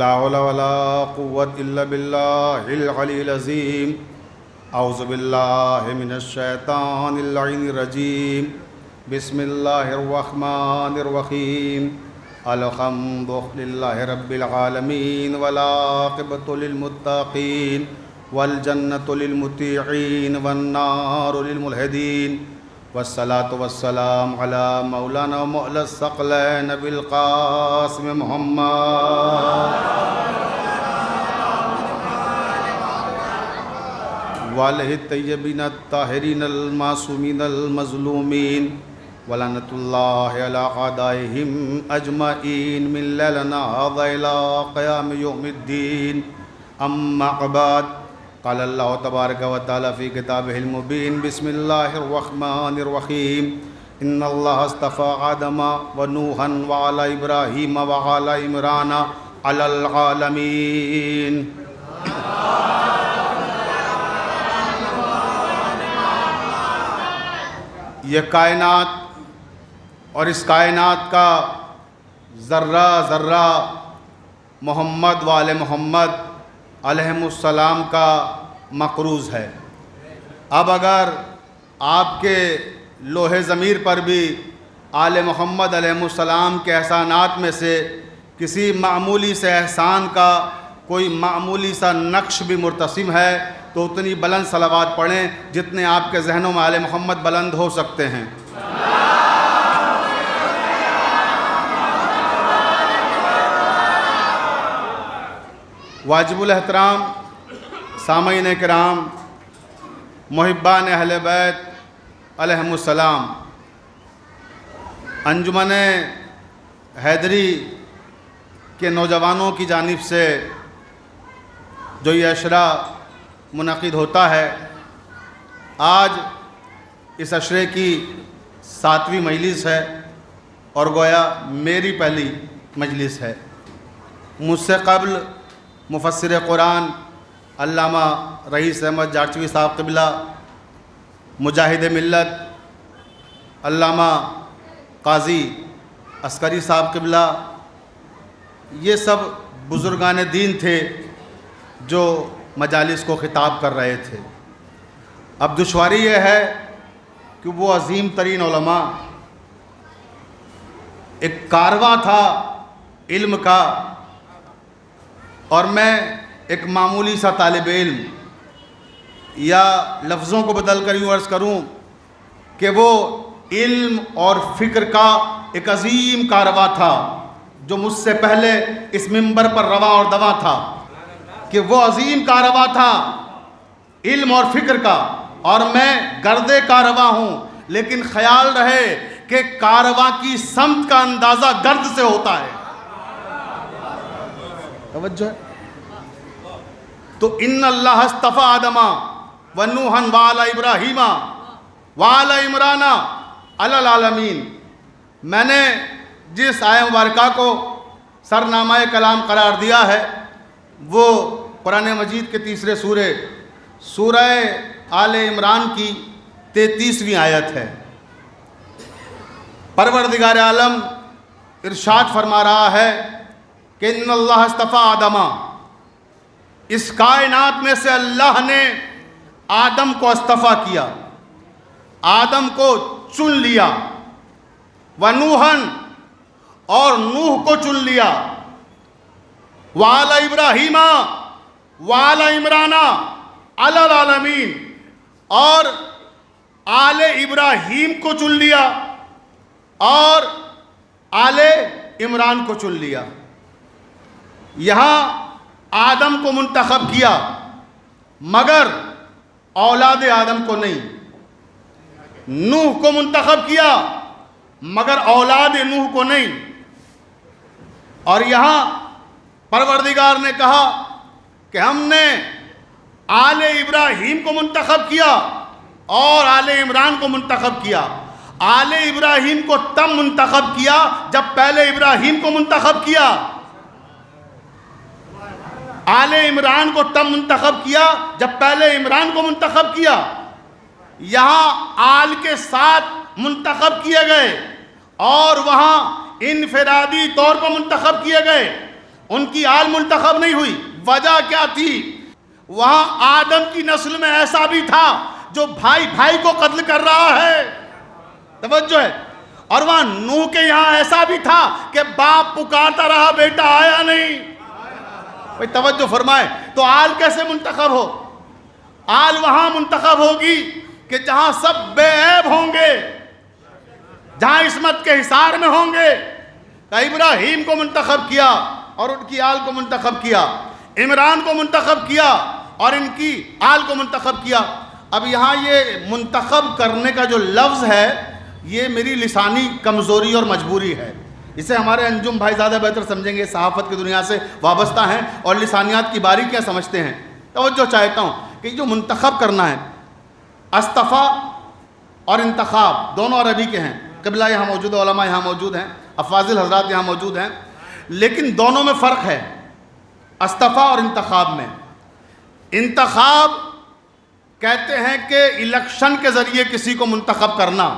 لا حول ولا قوة إلا بالله العلي العظيم أعوذ بالله من الشيطان اللعين الرجيم بسم الله الرحمن الرحيم الحمد لله رب العالمين والعاقبة للمتقين والجنة للمطيعين والنار للملحدين والصلاة والسلام على مولانا ومولى الثقلين أبي القاسم محمد وآلہ الطیبین الطاہرین المعصومین المظلومین ولعنۃ اللہ علی اعدائہم اجمعین من لیلنا ھذا الی قیام یوم الدین اما بعد قال اللہ تبارک و تعالی فی کتابہ المبین بسم اللہ الرحمن الرحیم ان اللہ اصطفى آدم ونوحا وآل ابراہیم وآل عمران علی العالمین۔ یہ کائنات اور اس کائنات کا ذرہ ذرہ محمد وآل محمد علیہم السلام کا مقروض ہے۔ اب اگر آپ کے لوح ضمیر پر بھی آل محمد علیہم السلام کے احسانات میں سے کسی معمولی سے احسان کا کوئی معمولی سا نقش بھی مرتسم ہے تو اتنی بلند صلوات پڑھیں جتنے آپ کے ذہنوں میں آل محمد بلند ہو سکتے ہیں۔ واجب الاحترام سامعین کرام، محبان اہل بیت علیہم السلام، انجمن حیدری کے نوجوانوں کی جانب سے جو یہ عشرہ منعقد ہوتا ہے، آج اس عشرے کی 7ویں مجلس ہے اور گویا میری پہلی مجلس ہے۔ مجھ سے قبل مفسر قرآن علامہ رئیس احمد جارچوی صاحب قبلہ، مجاہد ملت علامہ قاضی عسکری صاحب قبلہ، یہ سب بزرگان دین تھے جو مجالس کو خطاب کر رہے تھے۔ اب دشواری یہ ہے کہ وہ عظیم ترین علماء، ایک کارواں تھا علم کا، اور میں ایک معمولی سا طالب علم، یا لفظوں کو بدل کر یوں عرض کروں کہ وہ علم اور فکر کا ایک عظیم کارواں تھا جو مجھ سے پہلے اس منبر پر رواں اور دواں تھا، کہ وہ عظیم کارواں تھا علم اور فکر کا، اور میں گرد کارواں ہوں، لیکن خیال رہے کہ کارواں کی سمت کا اندازہ گرد سے ہوتا ہے۔ توجہ ہے؟ تو ان اللہ اصطفى آدم ونوحا وآل ابراہیم وآل عمران علی العالمین۔ میں نے جس آیہ مبارکہ کو سرنامہ کلام قرار دیا ہے وہ قرآن مجید کے تیسرے سورہ آل عمران کی 33ویں آیت ہے۔ پروردگار عالم ارشاد فرما رہا ہے کہ ان اللہ اصطفى آدم، اس کائنات میں سے اللہ نے آدم کو اصطفیٰ کیا، آدم کو چن لیا، ونوحاً، اور نوح کو چن لیا، وآل ابراہیم وآل عمران علی العالمین، اور آل ابراہیم کو چن لیا اور آل عمران کو چن لیا۔ یہاں آدم کو منتخب کیا مگر اولاد آدم کو نہیں، نوح کو منتخب کیا مگر اولاد نوح کو نہیں، اور یہاں پروردگار نے کہا کہ ہم نے آل ابراہیم کو منتخب کیا اور آل عمران کو منتخب کیا۔ آل ابراہیم کو تب منتخب کیا جب پہلے ابراہیم کو منتخب کیا، آل عمران کو تب منتخب کیا جب پہلے عمران کو منتخب کیا۔ یہاں آل کے ساتھ منتخب کیے گئے اور وہاں انفرادی طور پر منتخب کیے گئے۔ ان کی آل منتخب نہیں ہوئی. وجہ کیا تھی؟ وہاں آدم کی نسل میں ایسا بھی تھا جو بھائی بھائی کو قتل کر رہا ہے. توجہ ہے. اور وہاں نوح کے یہاں ایسا بھی تھا کہ باپ پکارتا رہا بیٹا آیا نہیں. بھئی توجہ فرمائے. تو آل کیسے منتخب ہو؟ آل وہاں منتخب ہوگی کہ جہاں سب بے عیب ہوں گے، جہاں عصمت کے حصار میں ہوں گے. ابراہیم کو منتخب کیا اور ان کی آل کو منتخب کیا، عمران کو منتخب کیا اور ان کی آل کو منتخب کیا. اب یہاں یہ منتخب کرنے کا جو لفظ ہے یہ میری لسانی کمزوری اور مجبوری ہے. اسے ہمارے انجم بھائی زیادہ بہتر سمجھیں گے، صحافت کی دنیا سے وابستہ ہیں اور لسانیات کی باریکیاں سمجھتے ہیں. توجہ چاہتا ہوں کہ جو منتخب کرنا ہے، استفا اور انتخاب دونوں عربی کے ہیں. قبلہ یہاں موجود ہے، علماء یہاں موجود ہیں، افاضل حضرات یہاں موجود ہیں، لیکن دونوں میں فرق ہے استفا اور انتخاب میں. انتخاب کہتے ہیں کہ الیکشن کے ذریعے کسی کو منتخب کرنا،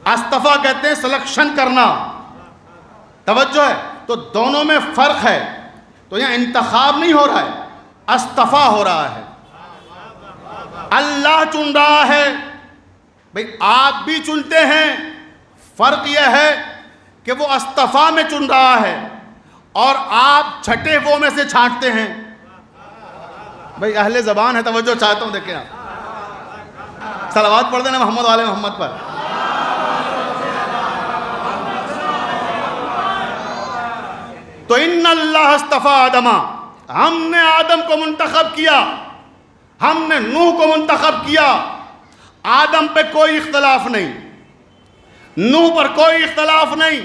استفا کہتے ہیں سلیکشن کرنا. توجہ ہے. تو دونوں میں فرق ہے. تو یہاں انتخاب نہیں ہو رہا ہے، استفا ہو رہا ہے. اللہ چن رہا ہے. بھئی آپ بھی چنتے ہیں، فرق یہ ہے کہ وہ استفا میں چن رہا ہے اور آپ چھٹے وہ میں سے چھانٹتے ہیں. بھئی اہل زبان ہے، توجہ چاہتا ہوں. دیکھیں آپ صلوات پڑھ دینا محمد والے محمد پر. تو ان اللہ اصطفیٰ آدم، ہم نے آدم کو منتخب کیا، ہم نے نوح کو منتخب کیا. آدم پہ کوئی اختلاف نہیں، نوح پر کوئی اختلاف نہیں.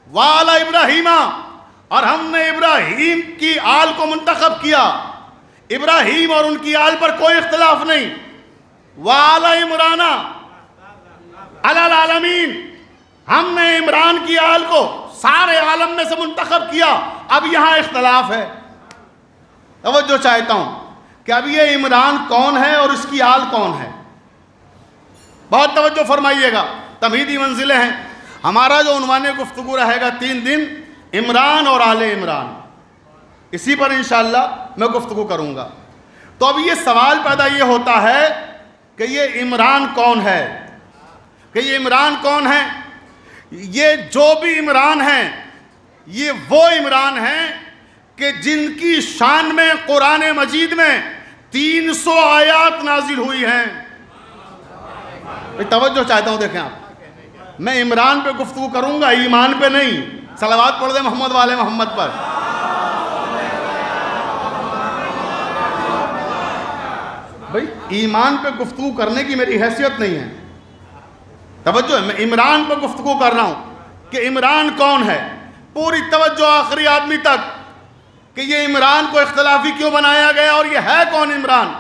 وعلی ابراہیم، اور ہم نے ابراہیم کی آل کو منتخب کیا. ابراہیم اور ان کی آل پر کوئی اختلاف نہیں. وعلی عمران علی العالمین، ہم نے عمران کی آل کو سارے عالم میں سے منتخب کیا. اب یہاں اختلاف ہے. توجہ چاہتا ہوں کہ اب یہ عمران کون ہے اور اس کی آل کون ہے. بہت توجہ فرمائیے گا. تمہیدی منزلیں ہیں. ہمارا جو عنوان گفتگو رہے گا 3 دن، عمران اور آل عمران. اسی پر انشاءاللہ میں گفتگو کروں گا. تو اب یہ سوال پیدا یہ ہوتا ہے کہ یہ عمران کون ہے، کہ یہ عمران کون ہے. یہ جو بھی عمران ہیں یہ وہ عمران ہیں کہ جن کی شان میں قرآن مجید میں 300 آیات نازل ہوئی ہیں. توجہ چاہتا ہوں. دیکھیں آپ، میں عمران پہ گفتگو کروں گا، ایمان پہ نہیں. صلوات پڑھ دیں محمد والے محمد پر. بھئی ایمان پہ گفتگو کرنے کی میری حیثیت نہیں ہے. توجہ ہے، میں عمران پہ گفتگو کر رہا ہوں کہ عمران کون ہے. پوری توجہ آخری آدمی تک کہ یہ عمران کو اختلافی کیوں بنایا گیا اور یہ ہے کون عمران.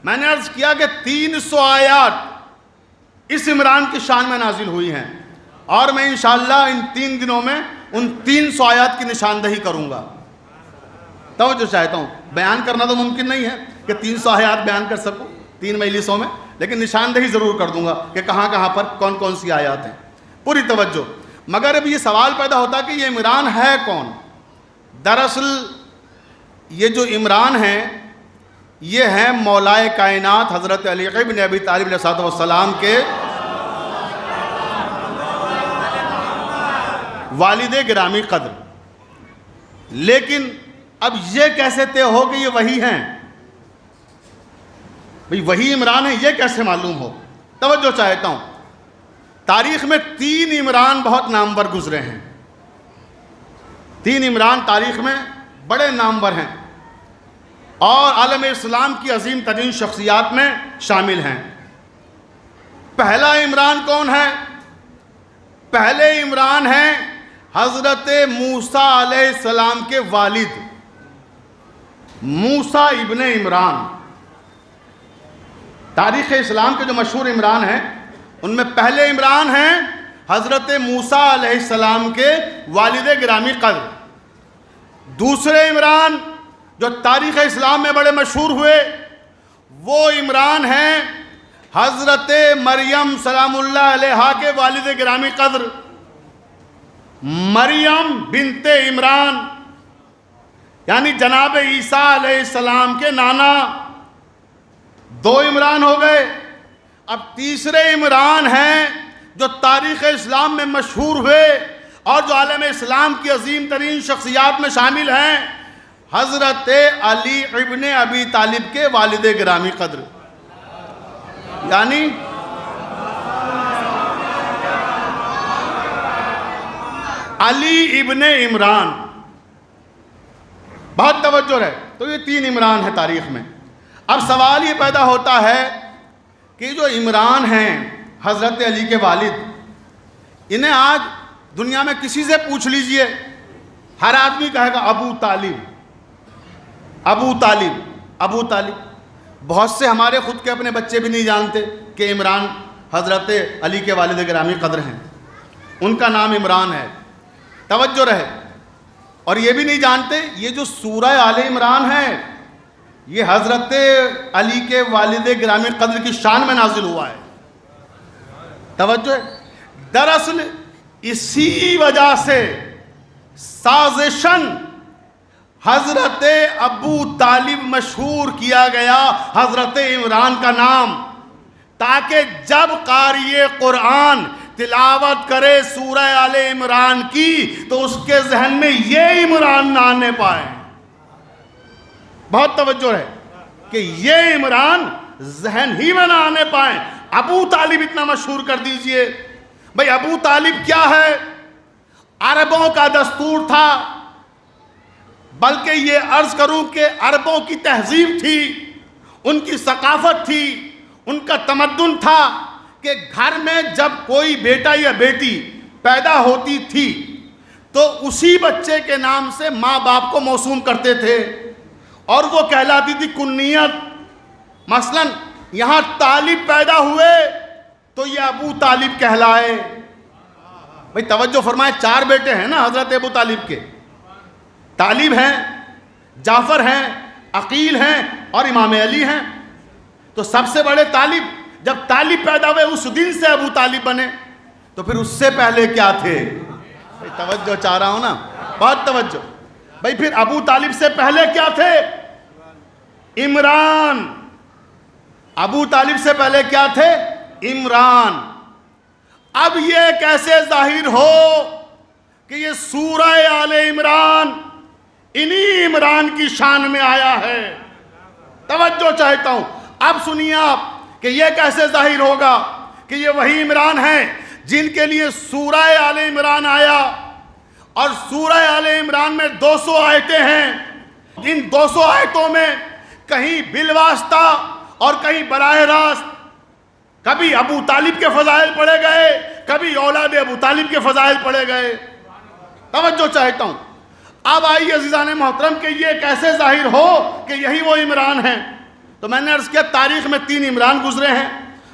میں نے عرض کیا کہ 300 آیات اس عمران کی شان میں نازل ہوئی ہیں اور میں انشاءاللہ ان 3 دنوں میں ان 300 آیات کی نشاندہی کروں گا. توجہ چاہتا ہوں. بیان کرنا تو ممکن نہیں ہے کہ 300 آیات بیان کر سکوں 3 مجلسوں میں، لیکن نشاندہی ضرور کر دوں گا کہ کہاں کہاں پر کون کون سی آیات ہیں. پوری توجہ. مگر اب یہ سوال پیدا ہوتا کہ یہ عمران ہے کون. دراصل یہ جو عمران ہیں یہ ہیں مولائے کائنات حضرت علی ابن ابی طالب علیہ السلام کے والد گرامی قدر. لیکن اب یہ کیسے طے ہو کہ یہ وہی ہیں؟ بھئی وہی عمران ہے، یہ کیسے معلوم ہو؟ توجہ چاہتا ہوں. تاریخ میں 3 عمران بہت نامور گزرے ہیں. 3 عمران تاریخ میں بڑے نامور ہیں اور عالم اسلام کی عظیم ترین شخصیات میں شامل ہیں. پہلا عمران کون ہے؟ پہلے عمران ہیں حضرت موسیٰ علیہ السلام کے والد موسیٰ ابن عمران. تاریخ اسلام کے جو مشہور عمران ہیں ان میں پہلے عمران ہیں حضرت موسیٰ علیہ السلام کے والد گرامی قدر. دوسرے عمران جو تاریخ اسلام میں بڑے مشہور ہوئے وہ عمران ہیں حضرت مریم سلام اللہ علیہا کے والد گرامی قدر. مریم بنت عمران یعنی جناب عیسیٰ علیہ السلام کے نانا. دو عمران ہو گئے. اب تیسرے عمران ہیں جو تاریخ اسلام میں مشہور ہوئے اور جو عالم اسلام کی عظیم ترین شخصیات میں شامل ہیں، حضرت علی ابن ابی طالب کے والد گرامی قدر، یعنی علی ابن عمران. بہت توجہ ہے. تو یہ 3 عمران ہے تاریخ میں. اب سوال یہ پیدا ہوتا ہے کہ جو عمران ہیں حضرت علی کے والد، انہیں آج دنیا میں کسی سے پوچھ لیجئے، ہر آدمی کہے گا ابو طالب، ابو طالب، ابو طالب. بہت سے ہمارے خود کے اپنے بچے بھی نہیں جانتے کہ عمران حضرت علی کے والد گرامی قدر ہیں، ان کا نام عمران ہے. توجہ رہے. اور یہ بھی نہیں جانتے یہ جو سورہ آل عمران ہے یہ حضرت علی کے والد گرامی قدر کی شان میں نازل ہوا ہے. توجہ ہے. دراصل اسی وجہ سے سازشن حضرت ابو طالب مشہور کیا گیا حضرت عمران کا نام، تاکہ جب قاری قرآن تلاوت کرے سورہ آل عمران کی تو اس کے ذہن میں یہ عمران نہ آنے پائے. بہت توجہ ہے کہ یہ عمران ذہن ہی میں نہ آنے پائیں. ابو طالب اتنا مشہور کر دیجئے. بھئی ابو طالب کیا ہے؟ عربوں کا دستور تھا، بلکہ یہ عرض کروں کہ عربوں کی تہذیب تھی، ان کی ثقافت تھی، ان کا تمدن تھا کہ گھر میں جب کوئی بیٹا یا بیٹی پیدا ہوتی تھی تو اسی بچے کے نام سے ماں باپ کو موسوم کرتے تھے اور وہ کہلاتی تھی کنیت. مثلا یہاں طالب پیدا ہوئے تو یہ ابو طالب کہلائے. بھئی توجہ فرمائے. 4 بیٹے ہیں نا حضرت ابو طالب کے. طالب ہیں، جعفر ہیں، عقیل ہیں اور امام علی ہیں. تو سب سے بڑے طالب، جب طالب پیدا ہوئے اس دن سے ابو طالب بنے. تو پھر اس سے پہلے کیا تھے؟ بھئی توجہ چاہ رہا ہوں نا، بہت توجہ. بھئی پھر ابو طالب سے پہلے کیا تھے؟ عمران. ابو طالب سے پہلے کیا تھے؟ عمران. اب یہ کیسے ظاہر ہو کہ یہ سورہ آل عمران انہی عمران کی شان میں آیا ہے؟ توجہ چاہتا ہوں. اب سنیے آپ کہ یہ کیسے ظاہر ہوگا کہ یہ وہی عمران ہیں جن کے لیے سورہ آل عمران آیا. اور سورہ آل عمران میں 200 آیتیں ہیں. ان 200 آیتوں میں کہیں بالواسطہ اور کہیں براہ راست کبھی ابو طالب کے فضائل پڑھے گئے، کبھی اولاد ابو طالب کے فضائل پڑھے گئے. توجہ چاہتا ہوں. اب آئیے عزیزان محترم کہ یہ کیسے ظاہر ہو کہ یہی وہ عمران ہیں. تو میں نے عرض کیا تاریخ میں 3 عمران گزرے ہیں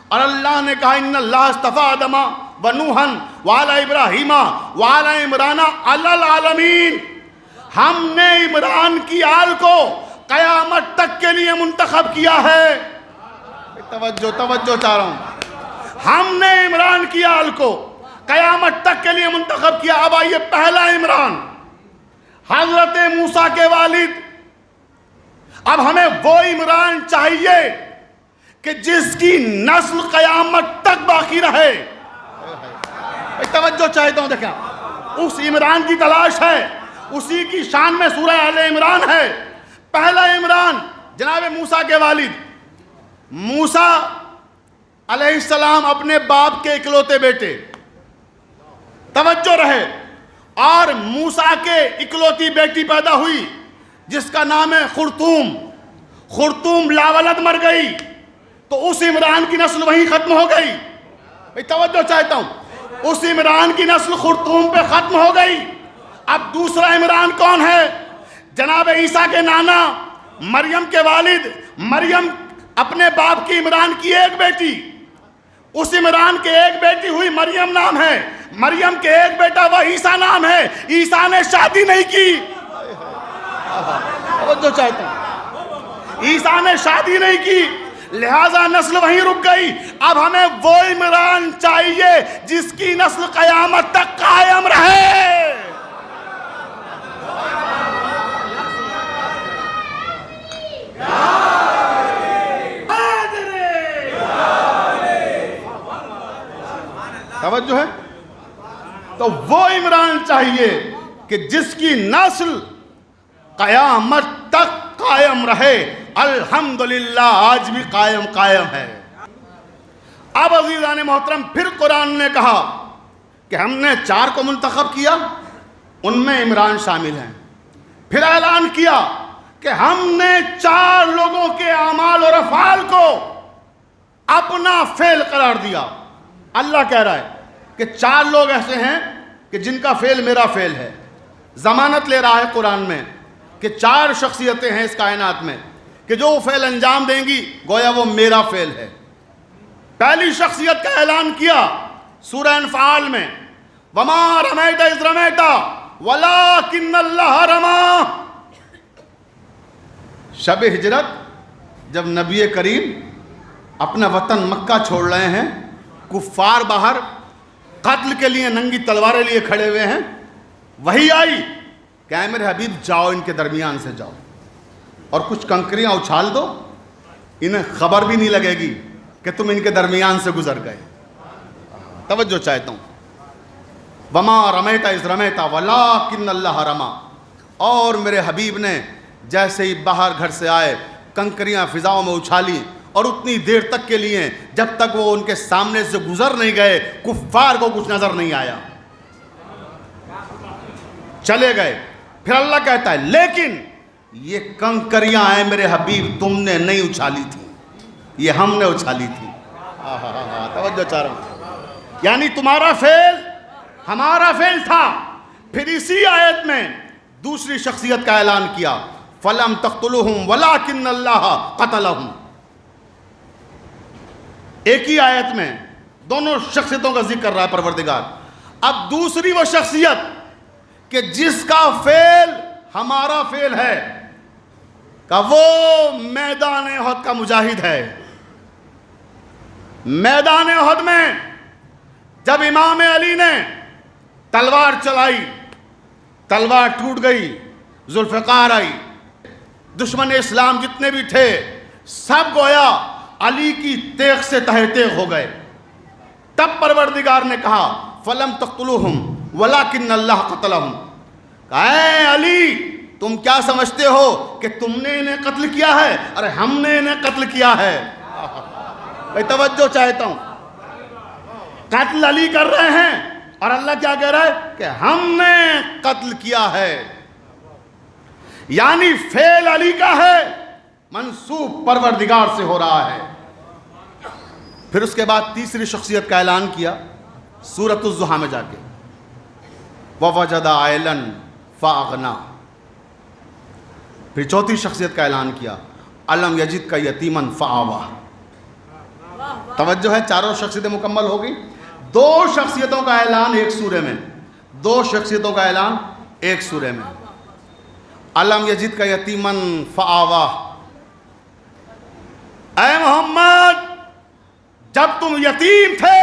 اور اللہ نے کہا ان اللہ اصطفیٰ آدم و نوحًا وآل ابراہیم وآل عمران علی العالمین. ہم نے عمران کی آل کو قیامت تک کے لیے منتخب کیا ہے. توجہ چاہ رہا ہوں. ہم نے عمران کی آل کو قیامت تک کے لیے منتخب کیا. اب آئیے پہلا عمران حضرت موسیٰ کے والد. اب ہمیں وہ عمران چاہیے کہ جس کی نسل قیامت تک باقی رہے. توجہ چاہتا ہوں. دیکھیں اس عمران کی تلاش ہے، اسی کی شان میں سورہ آل عمران ہے. پہلا عمران جناب موسیٰ کے والد. موسیٰ علیہ السلام اپنے باپ کے اکلوتے بیٹے. توجہ رہے. اور موسیٰ کے اکلوتی بیٹی پیدا ہوئی جس کا نام ہے خرطوم. خرطوم لاولد مر گئی تو اس عمران کی نسل وہیں ختم ہو گئی. توجہ چاہتا ہوں. اس عمران کی نسل خرطوم پہ ختم ہو گئی. اب دوسرا عمران کون ہے؟ جناب عیسیٰ کے نانا مریم کے والد. مریم اپنے باپ کی عمران کی ایک بیٹی. اس عمران کے ایک بیٹی ہوئی مریم نام ہے. مریم کے ایک بیٹا وہ عیسیٰ نام ہے. عیسیٰ نے شادی نہیں کی. توجہ چاہتا ہوں. عیسیٰ نے شادی نہیں کی لہذا نسل وہیں رک گئی. اب ہمیں وہ عمران چاہیے جس کی نسل قیامت تک قائم رہے. توجہ ہے؟ تو وہ عمران چاہیے کہ جس کی نسل قیامت تک قائم رہے. الحمدللہ آج بھی قائم ہے. اب عزیزان محترم پھر قرآن نے کہا کہ ہم نے 4 کو منتخب کیا، ان میں عمران شامل ہیں. پھر اعلان کیا کہ ہم نے 4 لوگوں کے اعمال اور افعال کو اپنا فعل قرار دیا. اللہ کہہ رہا ہے کہ 4 لوگ ایسے ہیں کہ جن کا فعل میرا فعل ہے. ضمانت لے رہا ہے قرآن میں کہ 4 شخصیتیں ہیں اس کائنات میں کہ جو فعل انجام دیں گی گویا وہ میرا فعل ہے. پہلی شخصیت کا اعلان کیا سورہ انفال میں، وَمَا رَمَيْتَ إِذْ رَمَيْتَ وَلَٰكِنَّ اللَّهَ رَمَىٰ. شب ہجرت جب نبی کریم اپنا وطن مکہ چھوڑ رہے ہیں، کفار باہر قتل کے لیے ننگی تلواریں لیے کھڑے ہوئے ہیں، وہی آئی کہ اے میرے حبیب جاؤ ان کے درمیان سے جاؤ اور کچھ کنکریاں اچھال دو، انہیں خبر بھی نہیں لگے گی کہ تم ان کے درمیان سے گزر گئے. توجہ چاہتا ہوں. وَمَا رَمَيْتَ إِذْ رَمَيْتَ وَلَٰكِنَّ اللَّهَ رَمَىٰ. اور میرے حبیب نے جیسے ہی باہر گھر سے آئے کنکریاں فضاؤں میں اچھالی اور اتنی دیر تک کے لیے جب تک وہ ان کے سامنے سے گزر نہیں گئے کفار کو کچھ نظر نہیں آیا، چلے گئے. پھر اللہ کہتا ہے لیکن یہ کنکریاں ہیں میرے حبیب تم نے نہیں اچھالی تھی، یہ ہم نے اچھالی تھی. توجہ چاہ رہا ہوں، یعنی تمہارا فعل ہمارا فعل تھا. پھر اسی آیت میں دوسری شخصیت کا اعلان کیا، فَلَمْ تَقْتُلُوهُمْ وَلَٰكِنَّ اللَّهَ قَتَلَهُمْ. ایک ہی آیت میں دونوں شخصیتوں کا ذکر کر رہا ہے پروردگار. اب دوسری وہ شخصیت کہ جس کا فعل ہمارا فعل ہے کہ وہ میدان احد کا مجاہد ہے. میدان احد میں جب امام علی نے تلوار چلائی، تلوار ٹوٹ گئی، ذوالفقار آئی، دشمن اسلام جتنے بھی تھے سب گویا علی کی تیغ سے تہہ تیغ ہو گئے. تب پروردگار نے کہا فَلَمْ تَقْتُلُوهُمْ وَلَٰكِنَّ اللَّهَ قَتَلَهُمْ. اے علی تم کیا سمجھتے ہو کہ تم نے انہیں قتل کیا ہے؟ ارے ہم نے انہیں قتل کیا ہے. بھئی توجہ چاہتا ہوں، قتل علی کر رہے ہیں اور اللہ کیا کہہ رہا ہے کہ ہم نے قتل کیا ہے. یعنی فعل علی کا ہے، منسوب پروردگار سے ہو رہا ہے. پھر اس کے بعد تیسری شخصیت کا اعلان کیا سورۃ الضحیٰ میں جا کے، وَوَجَدَ عَائِلًا فَأَغْنَىٰ. پھر چوتھی شخصیت کا اعلان کیا أَلَمْ يَجِدْكَ يَتِيمًا فَآوَىٰ. توجہ ہے، چاروں شخصیتیں مکمل ہو گئی. 2 شخصیتوں کا اعلان ایک سورے میں، 2 شخصیتوں کا اعلان ایک سورے میں. أَلَمْ يَجِدْكَ يَتِيمًا فَآوَىٰ. اے محمد جب تم یتیم تھے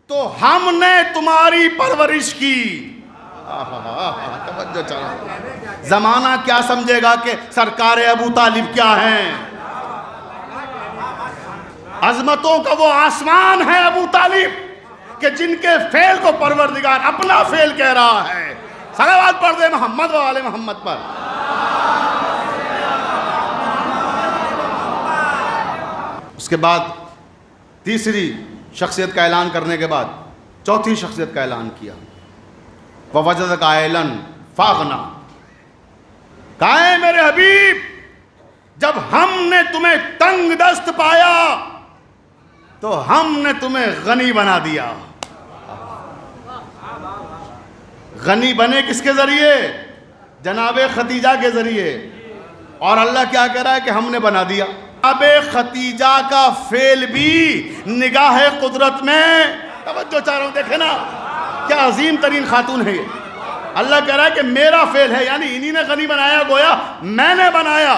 تو ہم نے تمہاری پرورش کی. توجہ چاہیے، زمانہ کیا سمجھے گا کہ سرکار ابو طالب کیا ہیں. عظمتوں کا وہ آسمان ہے ابو طالب کہ جن کے فعل کو پروردگار اپنا فعل کہہ رہا ہے. صلوات پڑھ دے محمد و آل محمد پر. اس کے بعد تیسری شخصیت کا اعلان کرنے کے بعد چوتھی شخصیت کا اعلان کیا، وَوَجَدَكَ عَائِلًا فَأَغْنَىٰ. کہا میرے حبیب جب ہم نے تمہیں تنگ دست پایا تو ہم نے تمہیں غنی بنا دیا. غنی بنے کس کے ذریعے؟ جناب خدیجہ کے ذریعے. اور اللہ کیا کہہ رہا ہے کہ ہم نے بنا دیا. اب خدیجہ کا فعل بھی نگاہ قدرت میں، توجہ چاہ رہا ہوں، دیکھیں نا کیا عظیم ترین خاتون ہے یہ. اللہ کہہ رہا ہے کہ میرا فعل ہے، یعنی انہی نے غنی بنایا، گویا میں نے بنایا.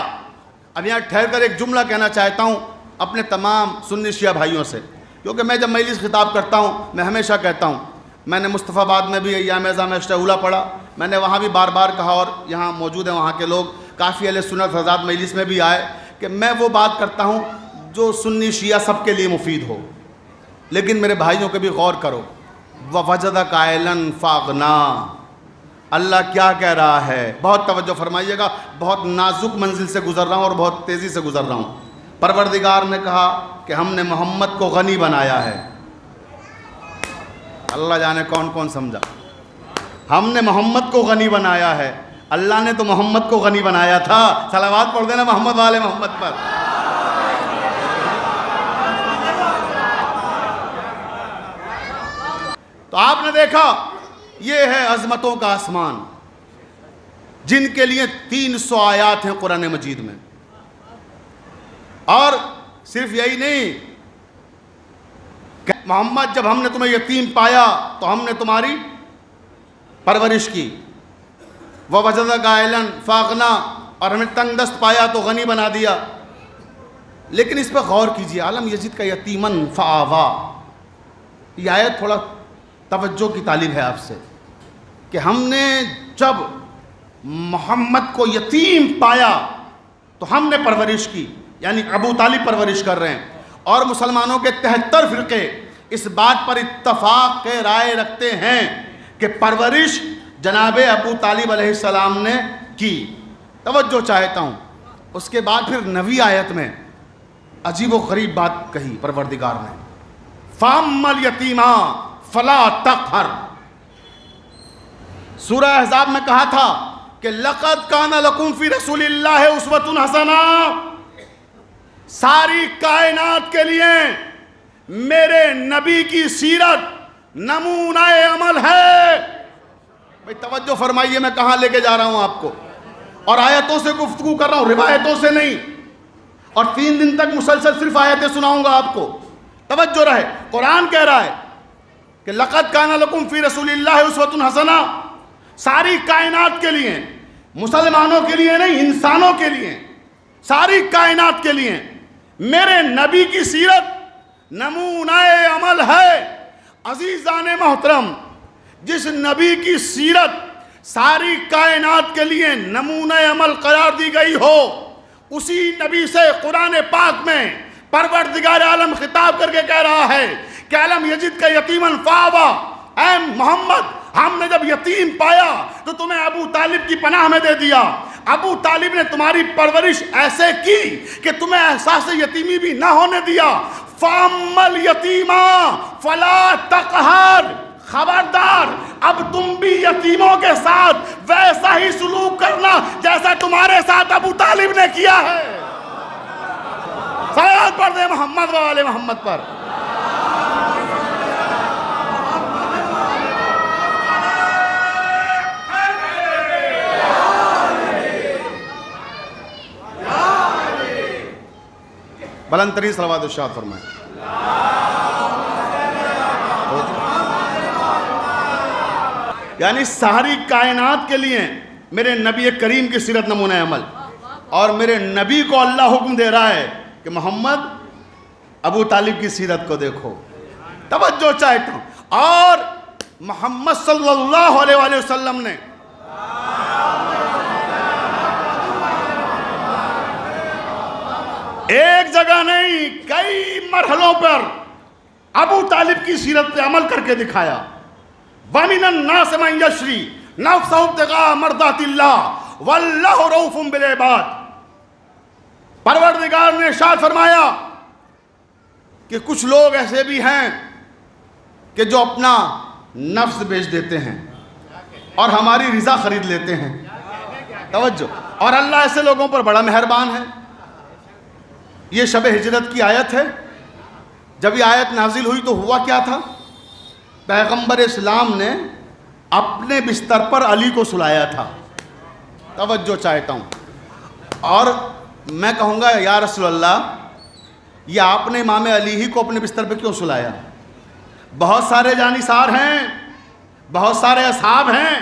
اب یہاں ٹھہر کر ایک جملہ کہنا چاہتا ہوں اپنے تمام سنی شیعہ بھائیوں سے، کیونکہ میں جب مجلس خطاب کرتا ہوں میں ہمیشہ کہتا ہوں، میں نے مصطفیٰ آباد میں بھی ایام اعظام عشرہ اولیٰ پڑھا، میں نے وہاں بھی بار بار کہا اور یہاں موجود ہیں وہاں کے لوگ کافی اہل سنت حضرات مجلس میں بھی آئے کہ میں وہ بات کرتا ہوں جو سنی شیعہ سب کے لیے مفید ہو. لیکن میرے بھائیوں کے بھی غور کرو، وَوَجَدَكَ عَائِلًا فَأَغْنَىٰ، اللہ کیا کہہ رہا ہے؟ بہت توجہ فرمائیے گا، بہت نازک منزل سے گزر رہا ہوں اور بہت تیزی سے گزر رہا ہوں۔ پروردگار نے کہا کہ ہم نے محمد کو غنی بنایا ہے۔ اللہ جانے کون کون سمجھا۔ ہم نے محمد کو غنی بنایا ہے، اللہ نے تو محمد کو غنی بنایا تھا۔ صلوات پڑھ دینا محمد والے محمد پر۔ تو آپ نے دیکھا یہ ہے عظمتوں کا آسمان، جن کے لیے 300 آیات ہیں قرآن مجید میں۔ اور صرف یہی نہیں کہ محمد جب ہم نے تمہیں یتیم پایا تو ہم نے تمہاری پرورش کی، وَوَجَدَكَ عَائِلًا فَأَغْنَىٰ، اور ہمیں تنگ دست پایا تو غنی بنا دیا۔ لیکن اس پہ غور کیجئے، عالم یزید کا یتیمن فآوا، یہ آیت تھوڑا توجہ کی طالب ہے آپ سے، کہ ہم نے جب محمد کو یتیم پایا تو ہم نے پرورش کی، یعنی ابو طالب پرورش کر رہے ہیں۔ اور مسلمانوں کے 73 فرقے اس بات پر اتفاق کے رائے رکھتے ہیں کہ پرورش جناب ابو طالب علیہ السلام نے کی۔ توجہ چاہتا ہوں، اس کے بعد پھر 9ویں آیت میں عجیب و غریب بات کہی پروردگار نے، فَأَمَّا الْيَتِيمَ فَلَا تَقْهَرْ۔ سورہ احزاب میں کہا تھا کہ لَقَدْ كَانَ لَكُمْ فِي رَسُولِ اللَّهِ أُسْوَةٌ حَسَنَةٌ، ساری کائنات کے لیے میرے نبی کی سیرت نمونہ عمل ہے۔ بھئی توجہ فرمائیے، میں کہاں لے کے جا رہا ہوں آپ کو، اور آیتوں سے گفتگو کر رہا ہوں، روایتوں سے نہیں، اور 3 دن تک مسلسل صرف آیتیں سناؤں گا آپ کو۔ توجہ رہے، قرآن کہہ رہا ہے کہ لَقَدْ كَانَ لَكُمْ فِي رَسُولِ اللَّهِ أُسْوَةٌ حَسَنَةٌ، ساری کائنات کے لیے، مسلمانوں کے لیے نہیں، انسانوں کے لیے، ساری کائنات کے لیے میرے نبی کی سیرت نمونہ عمل ہے۔ عزیزان محترم، جس نبی کی سیرت ساری کائنات کے لیے نمونہ عمل قرار دی گئی ہو، اسی نبی سے قرآن پاک میں پروردگار عالم خطاب کر کے کہہ رہا ہے کہ عالم یجد کا یتیمن فاوا، اے محمد ہم نے جب یتیم پایا تو تمہیں ابو طالب کی پناہ میں دے دیا۔ ابو طالب نے تمہاری پرورش ایسے کی کہ تمہیں احساس یتیمی بھی نہ ہونے دیا۔ فَأَمَّا الْيَتِيمَ فَلَا تَقْهَرْ، خبردار اب تم بھی یتیموں کے ساتھ ویسا ہی سلوک کرنا جیسا تمہارے ساتھ ابو طالب نے کیا ہے۔ صلوات پڑھ دے محمد و آل محمد پر۔ بلند ترین صلوات ارشاد فرمائیں۔ یعنی ساری کائنات کے لیے میرے نبی کریم کی سیرت نمونہ عمل، اور میرے نبی کو اللہ حکم دے رہا ہے کہ محمد ابو طالب کی سیرت کو دیکھو۔ توجہ چاہتا ہوں، اور محمد صلی اللہ علیہ وآلہ وسلم نے ایک جگہ نہیں، کئی مرحلوں پر ابو طالب کی سیرت پہ عمل کر کے دکھایا۔ وَمِنَ النَّاسِ مَن يَشْرِي نَفْسَهُ ابْتِغَاءَ مَرْضَاتِ اللَّهِ وَاللَّهُ رَءُوفٌ بِالْعِبَادِ۔ پروردگار نے ارشاد فرمایا کہ کچھ لوگ ایسے بھی ہیں کہ جو اپنا نفس بیچ دیتے ہیں اور ہماری رضا خرید لیتے ہیں۔ توجہ، اور اللہ ایسے لوگوں پر بڑا مہربان ہے۔ یہ شب ہجرت کی آیت ہے۔ جب یہ آیت نازل ہوئی تو ہوا کیا تھا؟ پیغمبر اسلام نے اپنے بستر پر علی کو سلایا تھا۔ توجہ چاہتا ہوں، اور میں کہوں گا یا رسول اللہ، یہ آپ نے امام علی ہی کو اپنے بستر پہ کیوں سلایا؟ بہت سارے جانثار ہیں، بہت سارے اصحاب ہیں،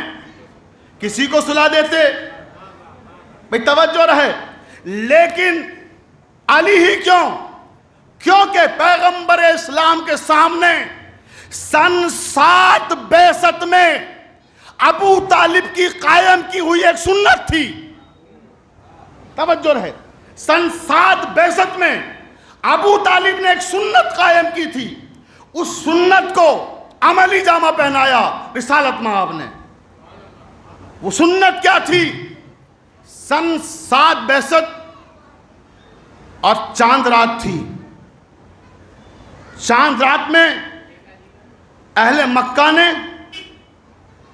کسی کو سلا دیتے۔ بھئی توجہ رہے، لیکن علی ہی کیوں؟ کیونکہ پیغمبر اسلام کے سامنے سن 7 بعثت میں ابو طالب کی قائم کی ہوئی ایک سنت تھی۔ توجہ رہے، سن 7 بعثت میں ابو طالب نے ایک سنت قائم کی تھی۔ اس سنت کو عملی جامہ پہنایا رسالت مآب نے۔ وہ سنت کیا تھی؟ سن 7 بعثت اور چاند رات تھی۔ چاند رات میں اہل مکہ نے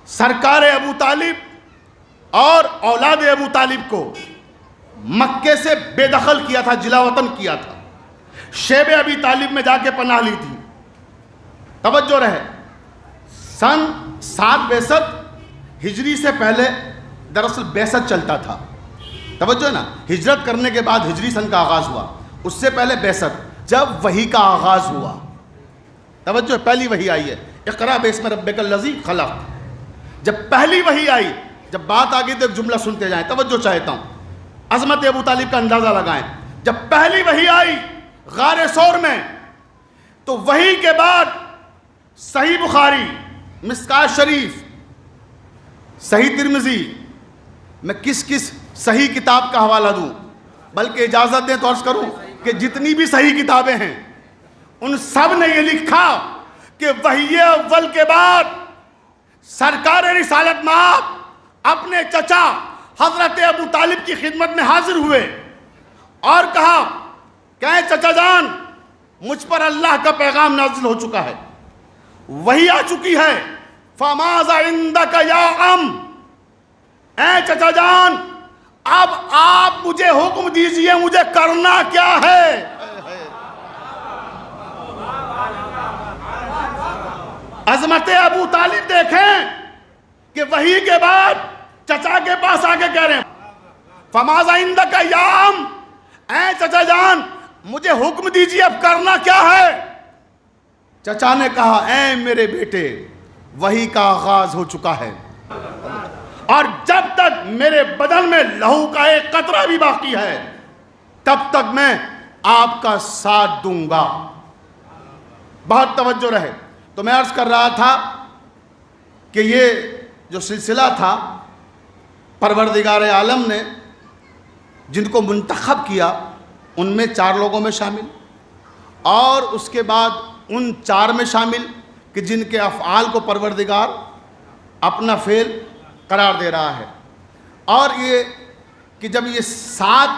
سرکار ابو طالب اور اولاد ابو طالب کو مکے سے بے دخل کیا تھا، جلا وطن کیا تھا، شیب ابی طالب میں جا کے پناہ لی تھی۔ توجہ رہے، سن 7 بعثت ہجری سے پہلے دراصل بعثت چلتا تھا، توجہ نا، ہجرت کرنے کے بعد ہجری سن کا آغاز ہوا، اس سے پہلے بعثت، جب وحی کا آغاز ہوا، توجہ، پہلی وحی آئی ہے، اقرا باسم ربک الذی خلق، جب پہلی وحی آئی، جب بات آگئی تو ایک جملہ سنتے جائیں، توجہ چاہتا ہوں، عظمت ابو طالب کا اندازہ لگائیں۔ جب پہلی وحی آئی غار ثور میں، تو وحی کے بعد صحیح بخاری، مشکوٰۃ شریف، صحیح ترمذی، میں کس صحیح کتاب کا حوالہ دوں، بلکہ اجازت دیں تو عرض کروں کہ جتنی بھی صحیح کتابیں ہیں ان سب نے یہ لکھا کہ وحی اول کے بعد سرکار رسالت مآب اپنے چچا حضرت ابو طالب کی خدمت میں حاضر ہوئے اور کہا کہ چچا جان، مجھ پر اللہ کا پیغام نازل ہو چکا ہے، وحی آ چکی ہے، فَمَاذَا عِندَكَ يَا عَمْ، اے چچا جان اب آپ مجھے حکم دیجئے مجھے کرنا کیا ہے۔ عظمت ابو طالب دیکھیں کہ وحی کے بعد چچا کے پاس آگے کہہ رہے ہیں فَمَاذَا عِندَكَ يَا عَمْ، اے چچا جان مجھے حکم دیجئے اب کرنا کیا ہے۔ چچا نے کہا اے میرے بیٹے، وحی کا آغاز ہو چکا ہے، اور جب تک میرے بدن میں لہو کا ایک قطرہ بھی باقی ہے تب تک میں آپ کا ساتھ دوں گا۔ بہت توجہ رہے، تو میں عرض کر رہا تھا کہ یہ جو سلسلہ تھا پروردگار عالم نے جن کو منتخب کیا ان میں 4 لوگوں میں شامل، اور اس کے بعد ان 4 میں شامل کہ جن کے افعال کو پروردگار اپنا فعل قرار دے رہا ہے، اور یہ کہ جب یہ 7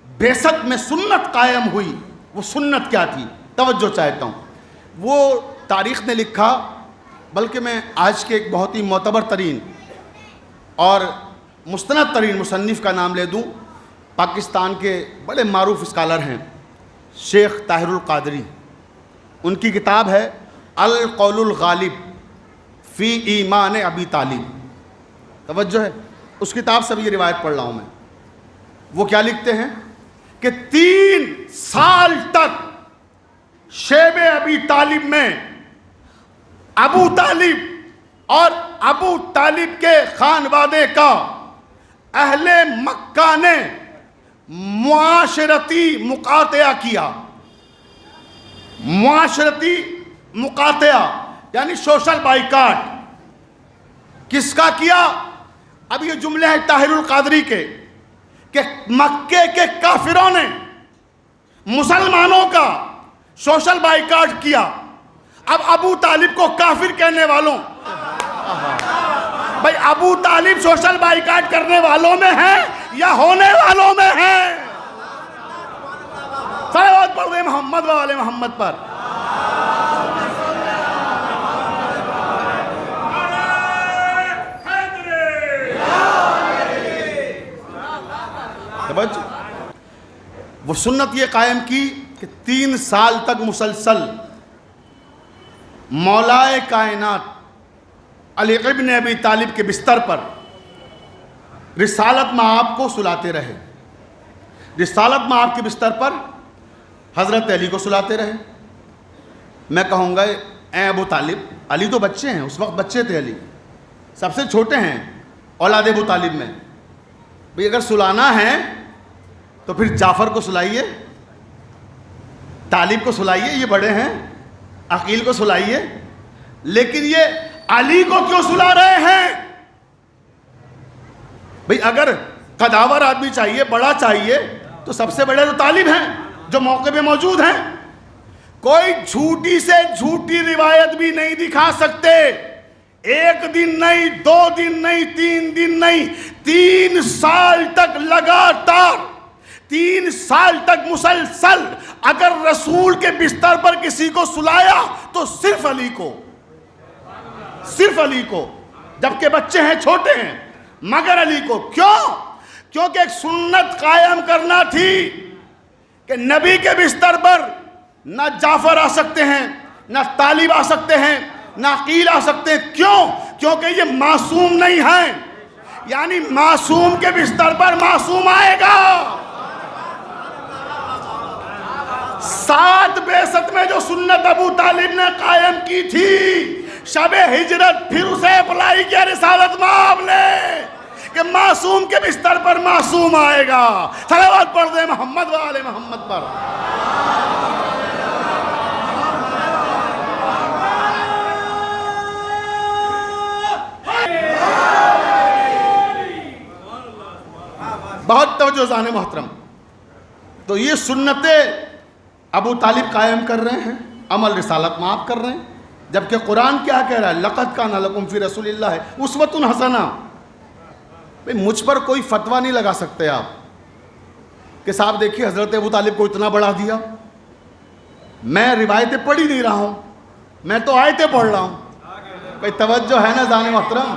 بعثت میں سنت قائم ہوئی، وہ سنت کیا تھی؟ توجہ چاہتا ہوں، وہ تاریخ نے لکھا، بلکہ میں آج کے ایک بہت ہی معتبر ترین اور مستند ترین مصنف کا نام لے دوں، پاکستان کے بڑے معروف اسکالر ہیں شیخ طاہر القادری، ان کی کتاب ہے القول الغالب فی ایمان ابی طالب، توجہ ہے، اس کتاب سے بھی یہ روایت پڑھ رہا ہوں میں۔ وہ کیا لکھتے ہیں کہ 3 سال تک شیب ابی طالب میں ابو طالب اور ابو طالب کے خانوادے کا اہل مکہ نے معاشرتی مقاطعہ کیا، معاشرتی مقاطعہ یعنی سوشل بائیکاٹ، کس کا کیا؟ اب یہ جملے ہیں طاہر القادری کے کہ مکے کے کافروں نے مسلمانوں کا سوشل بائیکاٹ کیا۔ اب ابو طالب کو کافر کہنے والوں، بھئی ابو طالب سوشل بائیکاٹ کرنے والوں میں ہیں یا ہونے والوں میں ہیں؟ صلوات پڑھ دیں محمد و آل محمد پر۔ وہ سنت یہ قائم کی کہ 3 سال تک مسلسل مولائے کائنات علی ابن ابی طالب کے بستر پر رسالت مآب کو سلاتے رہے، رسالت مآب کے بستر پر حضرت علی کو سلاتے رہے۔ میں کہوں گا اے ابو طالب، علی تو بچے ہیں، اس وقت بچے تھے، علی سب سے چھوٹے ہیں اولاد ابو طالب میں، بھئی اگر سلانا ہے تو پھر جعفر کو سلائیے، طالب کو سلائیے، یہ بڑے ہیں، عقیل کو سلائیے، لیکن یہ علی کو کیوں سلا رہے ہیں؟ بھئی اگر قداور آدمی چاہیے، بڑا چاہیے، تو سب سے بڑے تو طالب ہیں جو موقع پہ موجود ہیں۔ کوئی جھوٹی سے جھوٹی روایت بھی نہیں دکھا سکتے. ایک دن نہیں، 2 دن نہیں، 3 دن نہیں، 3 سال تک لگاتار، 3 سال تک مسلسل اگر رسول کے بستر پر کسی کو سلایا تو صرف علی کو، صرف علی کو، جبکہ بچے ہیں، چھوٹے ہیں، مگر علی کو. کیوں؟ کیونکہ ایک سنت قائم کرنا تھی کہ نبی کے بستر پر نہ جعفر آ سکتے ہیں، نہ طالب آ سکتے ہیں، نہ عقیل آ سکتے ہیں. کیوں؟ کیونکہ یہ معصوم نہیں ہیں. یعنی معصوم کے بستر پر معصوم آئے گا. 7 بعثت میں جو سنت ابو طالب نے قائم کی تھی، شب ہجرت پھر اسے اپلائی کیا رسالت مآب نے کہ معصوم کے بستر پر معصوم آئے گا. صلوات پڑھ دیں محمد و آل محمد پر. بہت توجہ زان محترم. تو یہ سنت ابو طالب قائم کر رہے ہیں، عمل رسالت مآب کر رہے ہیں، جبکہ قرآن کیا کہہ رہا ہے؟ لَقَدْ كَانَ لَكُمْ فِي رَسُولِ اللَّهِ أُسْوَةٌ حَسَنَةٌ. مجھ پر کوئی فتویٰ نہیں لگا سکتے آپ کہ صاحب دیکھیے حضرت ابو طالب کو اتنا بڑھا دیا. میں روایتیں پڑھ ہی نہیں رہا ہوں، میں تو آیتیں پڑھ رہا ہوں. کوئی توجہ ہے نا زان محترم؟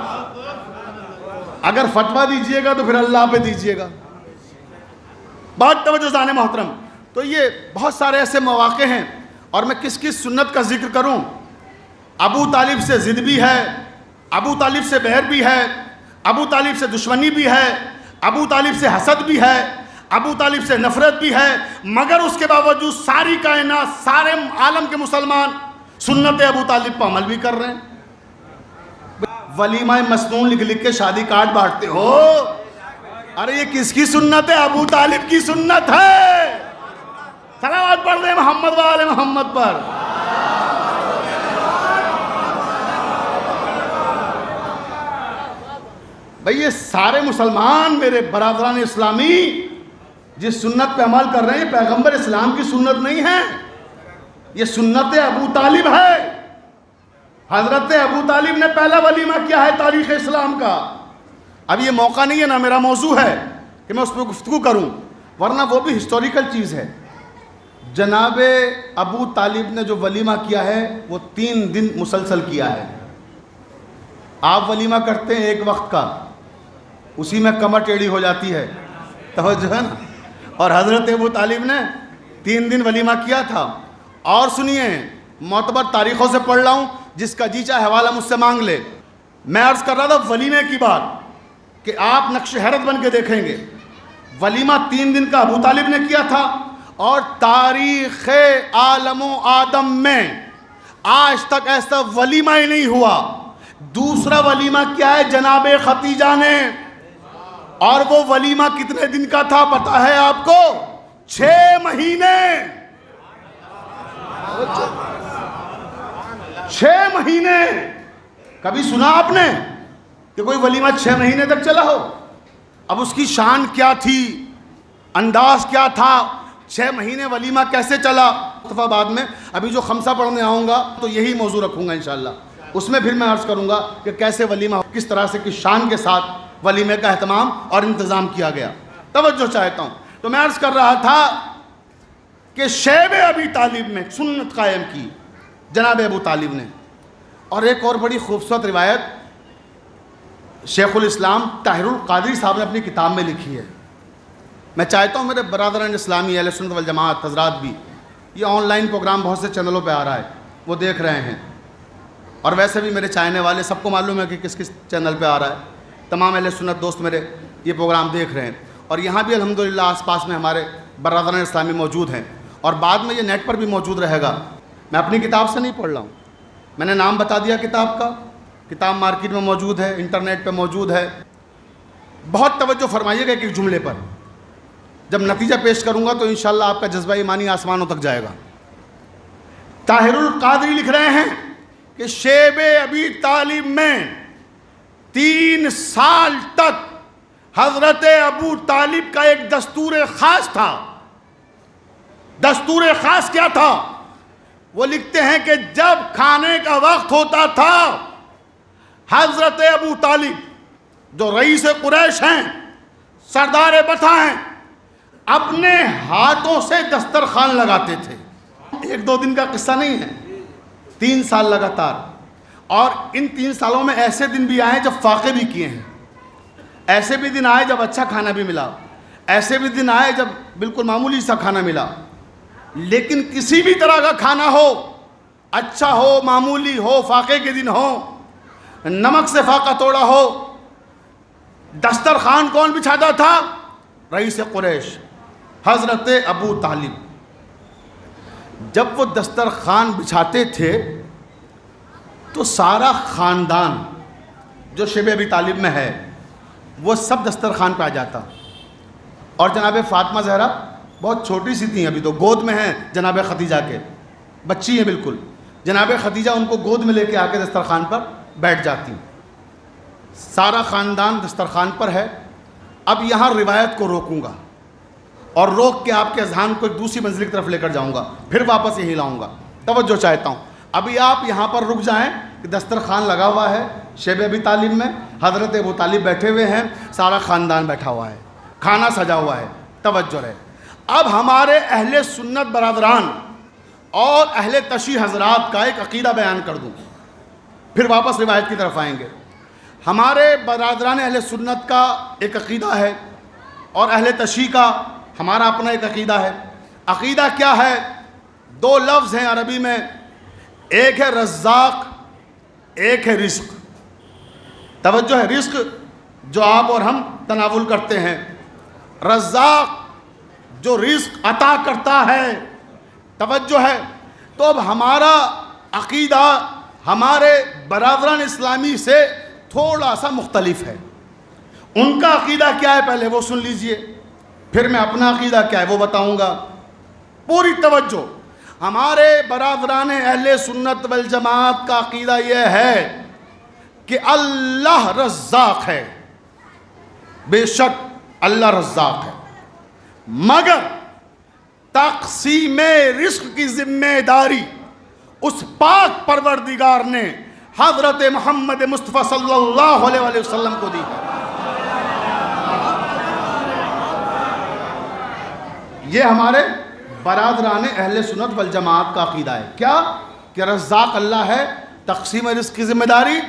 اگر فتویٰ دیجئے گا تو پھر اللہ پہ دیجئے گا. بہت توجہ زان محترم. تو یہ بہت سارے ایسے مواقع ہیں، اور میں کس کس سنت کا ذکر کروں. ابو طالب سے ضد بھی ہے، ابو طالب سے بہر بھی ہے، ابو طالب سے دشمنی بھی ہے، ابو طالب سے حسد بھی ہے، ابو طالب سے نفرت بھی ہے، مگر اس کے باوجود ساری کائنات، سارے عالم کے مسلمان سنت ابو طالب پر عمل بھی کر رہے ہیں. ولیمہ مسنون لکھ لکھ کے شادی کارڈ بانٹتے ہو. ارے یہ کس کی سنت ہے؟ ابو طالب کی سنت ہے. صلوات پڑھ دیں محمد و آل محمد پر. بھئی یہ سارے مسلمان میرے برادران اسلامی جس سنت پہ عمل کر رہے ہیں، پیغمبر اسلام کی سنت نہیں ہے، یہ سنت ابو طالب ہے. حضرت ابو طالب نے پہلا ولیمہ کیا ہے تاریخ اسلام کا. اب یہ موقع نہیں ہے، نہ میرا موضوع ہے کہ میں اس پہ گفتگو کروں، ورنہ وہ بھی ہسٹوریکل چیز ہے. جناب ابو طالب نے جو ولیمہ کیا ہے وہ 3 دن مسلسل کیا ہے. آپ ولیمہ کرتے ہیں ایک وقت کا، اسی میں کمر ٹیڑھی ہو جاتی ہے، توجہ ہے نا. اور حضرت ابو طالب نے 3 دن ولیمہ کیا تھا. اور سنیے، معتبر تاریخوں سے پڑھ رہا ہوں، جس کا جی چاہے حوالہ مجھ سے مانگ لے. میں عرض کر رہا تھا ولیمے کی بات کہ آپ نقش حیرت بن کے دیکھیں گے. ولیمہ 3 دن کا ابو طالب نے کیا تھا، اور تاریخ عالم و آدم میں آج تک ایسا ولیمہ ہی نہیں ہوا. دوسرا ولیمہ کیا ہے؟ جناب ختیجہ نے. اور وہ ولیمہ کتنے دن کا تھا پتہ ہے آپ کو؟ 6 مہینے. 6 مہینے. کبھی سنا آپ نے کہ کوئی ولیمہ 6 مہینے تک چلا ہو؟ اب اس کی شان کیا تھی، انداز کیا تھا، 6 مہینے ولیمہ کیسے چلا؟ دفعہ بعد میں ابھی جو خمسہ پڑھنے آؤں گا تو یہی موضوع رکھوں گا انشاءاللہ. اس میں پھر میں عرض کروں گا کہ کیسے ولیمہ، کس طرح سے، کس شان کے ساتھ ولیمے کا اہتمام اور انتظام کیا گیا. توجہ چاہتا ہوں. تو میں عرض کر رہا تھا کہ شیب ابی طالب میں سنت قائم کی جناب ابو طالب نے. اور ایک اور بڑی خوبصورت روایت شیخ الاسلام طاہر القادری صاحب نے اپنی کتاب میں لکھی ہے. میں چاہتا ہوں میرے برادران اسلامی اہل سنت والجماعت حضرات بھی، یہ آن لائن پروگرام بہت سے چینلوں پہ آ رہا ہے، وہ دیکھ رہے ہیں، اور ویسے بھی میرے چاہنے والے سب کو معلوم ہے کہ کس کس چینل پہ آ رہا ہے. تمام اہل سنت دوست میرے یہ پروگرام دیکھ رہے ہیں، اور یہاں بھی الحمدللہ آس پاس میں ہمارے برادران اسلامی موجود ہیں، اور بعد میں یہ نیٹ پر بھی موجود رہے گا. میں اپنی کتاب سے نہیں پڑھ رہا ہوں، میں نے نام بتا دیا کتاب کا. کتاب مارکیٹ میں موجود ہے، انٹرنیٹ پہ موجود ہے. بہت توجہ فرمائیے گا ایک جملے پر. جب نتیجہ پیش کروں گا تو انشاءاللہ آپ کا جذبہ ایمانی آسمانوں تک جائے گا. طاہر القادری لکھ رہے ہیں کہ شیب ابی طالب میں 3 سال تک حضرت ابو طالب کا ایک دستور خاص تھا. دستور خاص کیا تھا وہ لکھتے ہیں کہ جب کھانے کا وقت ہوتا تھا حضرت ابو طالب جو رئیس قریش ہیں، سردار بٹھا ہیں، اپنے ہاتھوں سے دسترخوان لگاتے تھے۔ 1-2 دن کا قصہ نہیں ہے، 3 سال لگاتار۔ اور ان 3 سالوں میں ایسے دن بھی آئے جب فاقے بھی کیے ہیں، ایسے بھی دن آئے جب اچھا کھانا بھی ملا، ایسے بھی دن آئے جب بالکل معمولی سا کھانا ملا۔ لیکن کسی بھی طرح کا کھانا ہو، اچھا ہو، معمولی ہو، فاقے کے دن ہو، نمک سے فاقہ توڑا ہو، دسترخوان کون بچھاتا تھا؟ رئیس قریش حضرت ابو طالب۔ جب وہ دسترخوان بچھاتے تھے تو سارا خاندان جو شیب ابی طالب میں ہے وہ سب دسترخوان پہ آ جاتا۔ اور جناب فاطمہ زہرا بہت چھوٹی سی تھیں، ابھی تو گود میں ہیں جناب خدیجہ کے، بچی ہیں بالکل۔ جناب خدیجہ ان کو گود میں لے کے آ کے دسترخوان پر بیٹھ جاتی۔ سارا خاندان دسترخوان پر ہے۔ اب یہاں روایت کو روکوں گا اور روک کے آپ کے اذہان کو ایک دوسری منزل کی طرف لے کر جاؤں گا، پھر واپس یہی لاؤں گا۔ توجہ چاہتا ہوں، ابھی آپ یہاں پر رک جائیں کہ دسترخوان لگا ہوا ہے شیب ابی طالب میں، حضرت ابو طالب بیٹھے ہوئے ہیں، سارا خاندان بیٹھا ہوا ہے، کھانا سجا ہوا ہے۔ توجہ رہے۔ اب ہمارے اہل سنت برادران اور اہل تشیع حضرات کا ایک عقیدہ بیان کر دوں، پھر واپس روایت کی طرف آئیں گے۔ ہمارے برادران اہل سنت کا ایک عقیدہ ہے اور اہل تشیع کا ہمارا اپنا ایک عقیدہ ہے۔ عقیدہ کیا ہے؟ 2 لفظ ہیں عربی میں، ایک ہے رزاق، ایک ہے رزق۔ توجہ ہے، رزق جو آپ اور ہم تناول کرتے ہیں، رزاق جو رزق عطا کرتا ہے۔ توجہ ہے۔ تو اب ہمارا عقیدہ ہمارے برادران اسلامی سے تھوڑا سا مختلف ہے۔ ان کا عقیدہ کیا ہے پہلے وہ سن لیجئے، پھر میں اپنا عقیدہ کیا ہے وہ بتاؤں گا۔ پوری توجہ۔ ہمارے برادران اہل سنت والجماعت کا عقیدہ یہ ہے کہ اللہ رزاق ہے، بے شک اللہ رزاق ہے، مگر تقسیم رزق کی ذمہ داری اس پاک پروردگار نے حضرت محمد مصطفیٰ صلی اللہ علیہ وسلم کو دی ہے۔ یہ ہمارے برادران اہل سنت والجماعت کا عقیدہ ہے۔ کیا؟ کہ رزاق اللہ ہے، تقسیم رزق کی ذمہ داری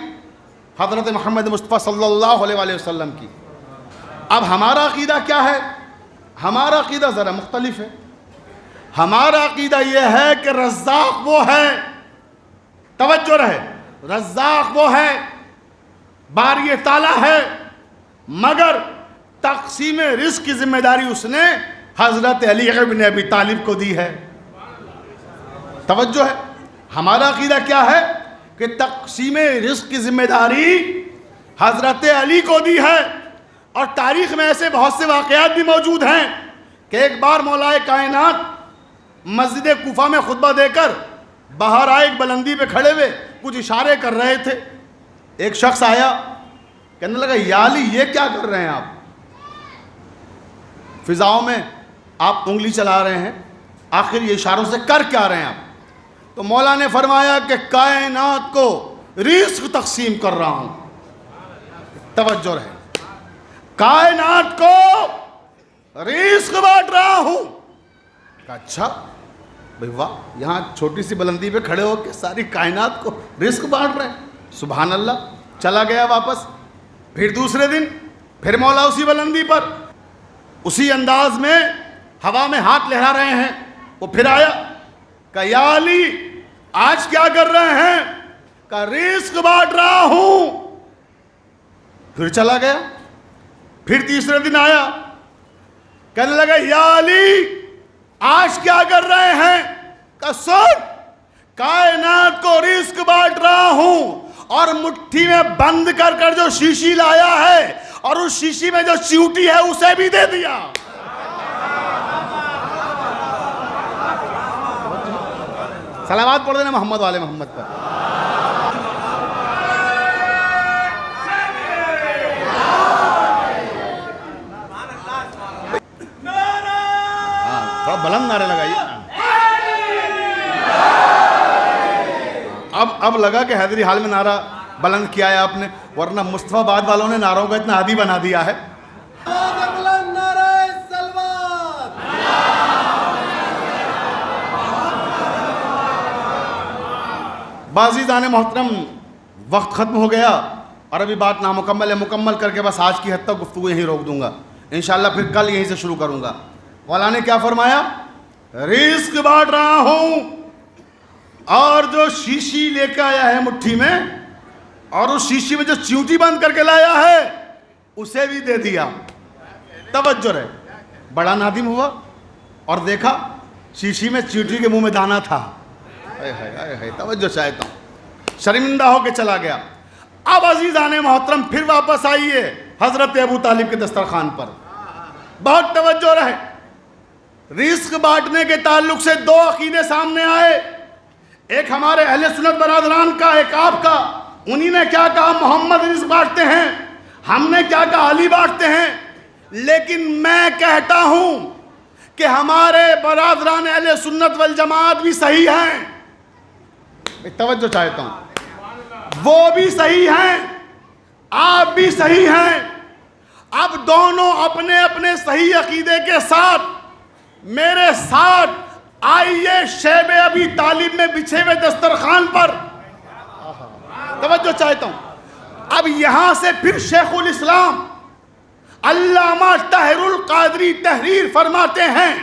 حضرت محمد مصطفیٰ صلی اللہ علیہ وسلم کی۔ اب ہمارا عقیدہ کیا ہے؟ ہمارا عقیدہ ذرا مختلف ہے۔ ہمارا عقیدہ یہ ہے کہ رزاق وہ ہے، توجہ رہے، رزاق وہ ہے، باری تعالیٰ ہے، مگر تقسیم رزق کی ذمہ داری اس نے حضرت علی ابن ابی طالب کو دی ہے۔ توجہ ہے۔ ہمارا عقیدہ کیا ہے؟ کہ تقسیم رزق کی ذمہ داری حضرت علی کو دی ہے۔ اور تاریخ میں ایسے بہت سے واقعات بھی موجود ہیں کہ ایک بار مولا کائنات مسجد کوفہ میں خطبہ دے کر باہر آئے، ایک بلندی پہ کھڑے ہوئے کچھ اشارے کر رہے تھے۔ ایک شخص آیا، کہنے لگا یا علی یہ کیا کر رہے ہیں آپ؟ فضاؤں میں آپ انگلی چلا رہے ہیں، آخر یہ اشاروں سے کر کیا رہے ہیں آپ؟ تو مولا نے فرمایا کہ کائنات کو رزق تقسیم کر رہا ہوں۔ توجہ رہے، کائنات کو رزق بانٹ رہا ہوں۔ اچھا بھئی واہ، یہاں چھوٹی سی بلندی پہ کھڑے ہو کے ساری کائنات کو رزق بانٹ رہے ہیں، سبحان اللہ۔ چلا گیا واپس، پھر دوسرے دن پھر مولا اسی بلندی پر اسی انداز میں ہوا میں ہاتھ لہرا رہے ہیں۔ وہ پھر آیا، کہا یا علی آج کیا کر رہے ہیں؟ کہا رزق بانٹ رہا ہوں۔ پھر چلا گیا، پھر تیسرے دن آیا، کہنے لگا یا علی آج کیا کر رہے ہیں؟ کہا سن، کائنات کو رزق بانٹ رہا ہوں، اور مٹھی میں بند کر کر جو شیشی لایا ہے اور اس شیشی میں جو چیوٹی ہے اسے بھی دے دیا۔ سلامات پڑھ دینا محمد والے محمد پر۔ تھوڑا بلند نعرے لگائیے۔ اب لگا کہ حیدری حال میں نعرہ بلند کیا ہے آپ نے، ورنہ مصطفیٰ آباد والوں نے نعروں کا اتنا عادی بنا دیا ہے. عزیزان محترم، وقت ختم ہو گیا اور ابھی بات نامکمل ہے. مکمل کر کے بس آج کی حد تک گفتگو یہیں روک دوں گا، انشاءاللہ پھر کل یہیں سے شروع کروں گا. مولا نے کیا فرمایا؟ رزق بانٹ رہا ہوں، اور جو شیشی لے کے آیا ہے مٹھی میں، اور اس شیشی میں جو چیونٹی بند کر کے لایا ہے اسے بھی دے دیا. توجہ رہے، بڑا نادم ہوا اور دیکھا شیشی میں چیونٹی کے منہ میں دانا تھا. توجہ چاہتا ہوں، شرمندہ ہو کے چلا گیا. اب عزیزان محترم پھر واپس آئیے حضرت ابو طالب کے دسترخوان پر. بہت توجہ رہے، رزق بانٹنے کے تعلق سے دو عقیدے سامنے آئے، ایک ہمارے اہل سنت برادران کا، ایک آپ کا. انہی نے کیا کہا؟ محمد رزق بانٹتے ہیں، ہم نے کیا کہا؟ علی بانٹتے ہیں. لیکن میں کہتا ہوں کہ ہمارے برادران اہل سنت والجماعت بھی صحیح ہیں. توجہ چاہتا ہوں، وہ بھی صحیح ہیں، آپ بھی صحیح ہیں. اب دونوں اپنے اپنے صحیح عقیدے کے ساتھ میرے ساتھ آئیے شیب ابی طالب میں بچھے ہوئے دسترخوان پر. توجہ چاہتا ہوں. اب یہاں سے پھر شیخ الاسلام علامہ طاہر القادری تحریر فرماتے ہیں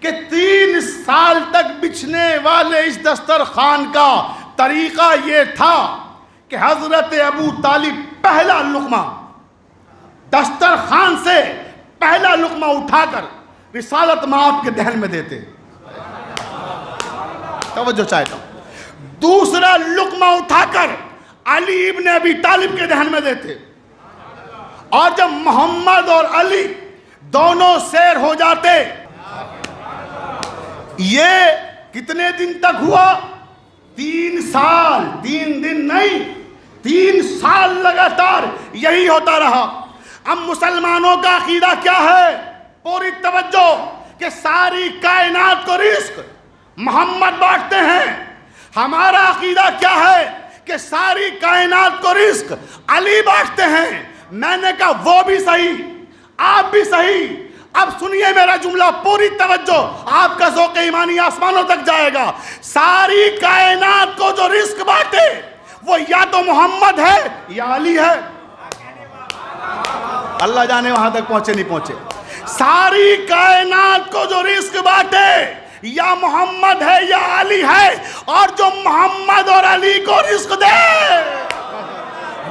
کہ 3 سال تک بچھنے والے اس دسترخوان کا طریقہ یہ تھا کہ حضرت ابو طالب پہلا لقمہ دسترخوان سے پہلا لقمہ اٹھا کر رسالت مآب کے دہن میں دیتے. توجہ چاہتا ہوں. دوسرا لقمہ اٹھا کر علی ابن ابی طالب کے دہن میں دیتے. اور جب محمد اور علی دونوں سیر ہو جاتے، یہ کتنے دن تک ہوا؟ 3 سال. 3 دن نہیں، 3 سال لگاتار یہی ہوتا رہا. اب مسلمانوں کا عقیدہ کیا ہے؟ پوری توجہ، کہ ساری کائنات کو رزق محمد بانٹتے ہیں. ہمارا عقیدہ کیا ہے؟ کہ ساری کائنات کو رزق علی بانٹتے ہیں. میں نے کہا وہ بھی صحیح، آپ بھی صحیح. اب سنیے میرا جملہ، پوری توجہ، آپ کا ذوق ایمانی آسمانوں تک جائے گا. ساری کائنات کو جو رزق بانٹے وہ یا تو محمد ہے یا علی ہے. اللہ جانے وہاں تک پہنچے نہیں پہنچے. ساری کائنات کو جو رزق بانٹے یا محمد ہے یا علی ہے، اور جو محمد اور علی کو رزق دے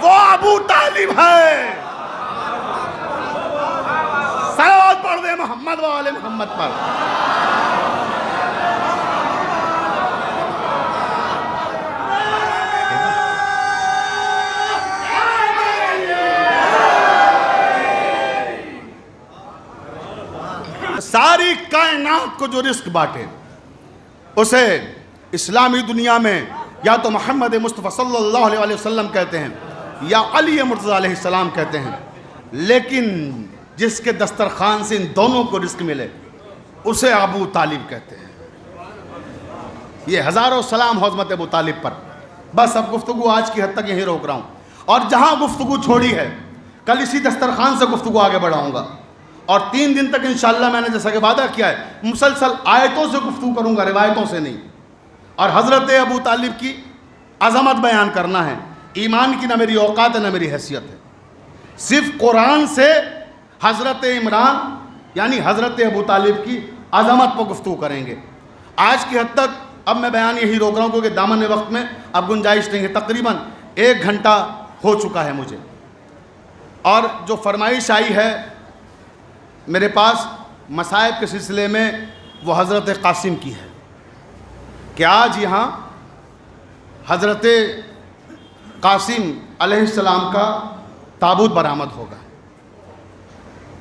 وہ ابو طالب ہے. صلوات پڑھ دے محمد و آل محمد پر. ساری کائنات کو جو رزق بانٹے اسے اسلامی دنیا میں یا تو محمد مصطفیٰ صلی اللہ علیہ وسلم کہتے ہیں یا علی مرتضیٰ علیہ السلام کہتے ہیں. لیکن جس کے دسترخوان سے ان دونوں کو رزق ملے اسے ابو طالب کہتے ہیں. یہ ہزاروں سلام حضرت ابو طالب پر. بس اب گفتگو آج کی حد تک یہیں روک رہا ہوں، اور جہاں گفتگو چھوڑی ہے کل اسی دسترخوان سے گفتگو آگے بڑھاؤں گا. اور 3 دن تک انشاءاللہ میں نے جیسا کہ وعدہ کیا ہے مسلسل آیتوں سے گفتگو کروں گا، روایتوں سے نہیں. اور حضرت ابو طالب کی عظمت بیان کرنا ہے. ایمان کی نہ میری اوقات ہے نہ میری حیثیت ہے. صرف قرآن سے حضرت عمران یعنی حضرت ابو طالب کی عظمت پر گفتگو کریں گے. آج کی حد تک اب میں بیان یہی روک رہا ہوں کیونکہ دامن وقت میں اب گنجائش نہیں ہے. تقریباً 1 گھنٹہ ہو چکا ہے مجھے، اور جو فرمائش آئی ہے میرے پاس مصائب کے سلسلے میں وہ حضرت قاسم کی ہے کہ آج یہاں حضرت قاسم علیہ السلام کا تابوت برآمد ہوگا.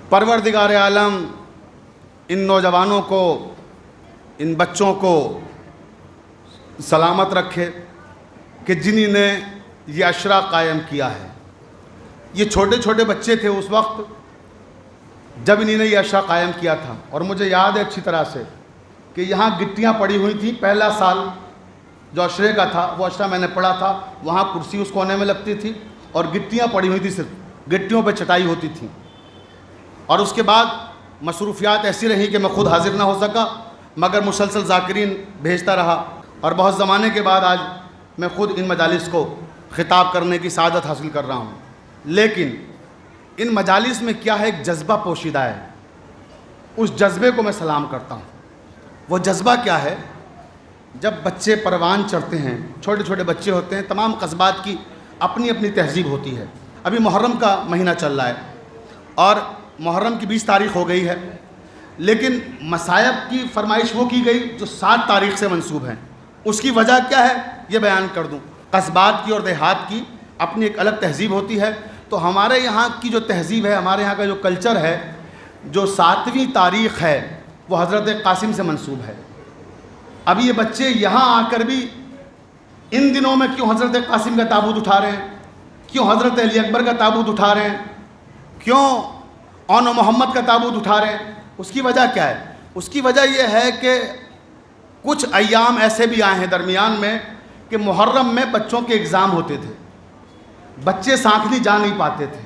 پروردگار عالم ان نوجوانوں کو، ان بچوں کو سلامت رکھے کہ جنہی نے یہ عشرہ قائم کیا ہے. یہ چھوٹے چھوٹے بچے تھے اس وقت جب انہی نے یہ عشرہ قائم کیا تھا، اور مجھے یاد ہے اچھی طرح سے کہ یہاں گٹیاں پڑی ہوئی تھیں. پہلا سال جو اشرے کا تھا وہ اشرا میں نے پڑھا تھا، وہاں کرسی اس کونے میں لگتی تھی اور گٹیاں پڑی ہوئی تھی، صرف گٹیوں پہ چٹائی ہوتی تھی. اور اس کے بعد مصروفیات ایسی رہیں کہ میں خود حاضر نہ ہو سکا، مگر مسلسل ذاکرین بھیجتا رہا، اور بہت زمانے کے بعد آج میں خود ان مجالس کو خطاب کرنے کی سعادت حاصل کر رہا ہوں. لیکن ان مجالس میں کیا ہے، ایک جذبہ پوشیدہ ہے، اس جذبے کو میں سلام کرتا ہوں. وہ جذبہ کیا ہے؟ جب بچے پروان چڑھتے ہیں، چھوٹے چھوٹے بچے ہوتے ہیں، تمام قصبات کی اپنی اپنی تہذیب ہوتی ہے. ابھی محرم کا مہینہ چل رہا ہے اور محرم کی 20 تاریخ ہو گئی ہے، لیکن مصائب کی فرمائش وہ کی گئی جو 7 تاریخ سے منسوب ہیں. اس کی وجہ کیا ہے یہ بیان کر دوں. قصبات کی اور دیہات کی اپنی ایک الگ تہذیب ہوتی ہے. تو ہمارے یہاں کی جو تہذیب ہے، ہمارے یہاں کا جو کلچر ہے، جو 7ویں تاریخ ہے وہ حضرت قاسم سے منسوب ہے. اب یہ بچے یہاں آ کر بھی ان دنوں میں کیوں حضرت قاسم کا تابوت اٹھا رہے ہیں، کیوں حضرت علی اکبر کا تابوت اٹھا رہے ہیں، کیوں اون محمد کا تابوت اٹھا رہے ہیں؟ اس کی وجہ کیا ہے؟ اس کی وجہ یہ ہے کہ کچھ ایام ایسے بھی آئے ہیں درمیان میں کہ محرم میں بچوں کے اگزام ہوتے تھے، بچے سانکھلی جا نہیں پاتے تھے.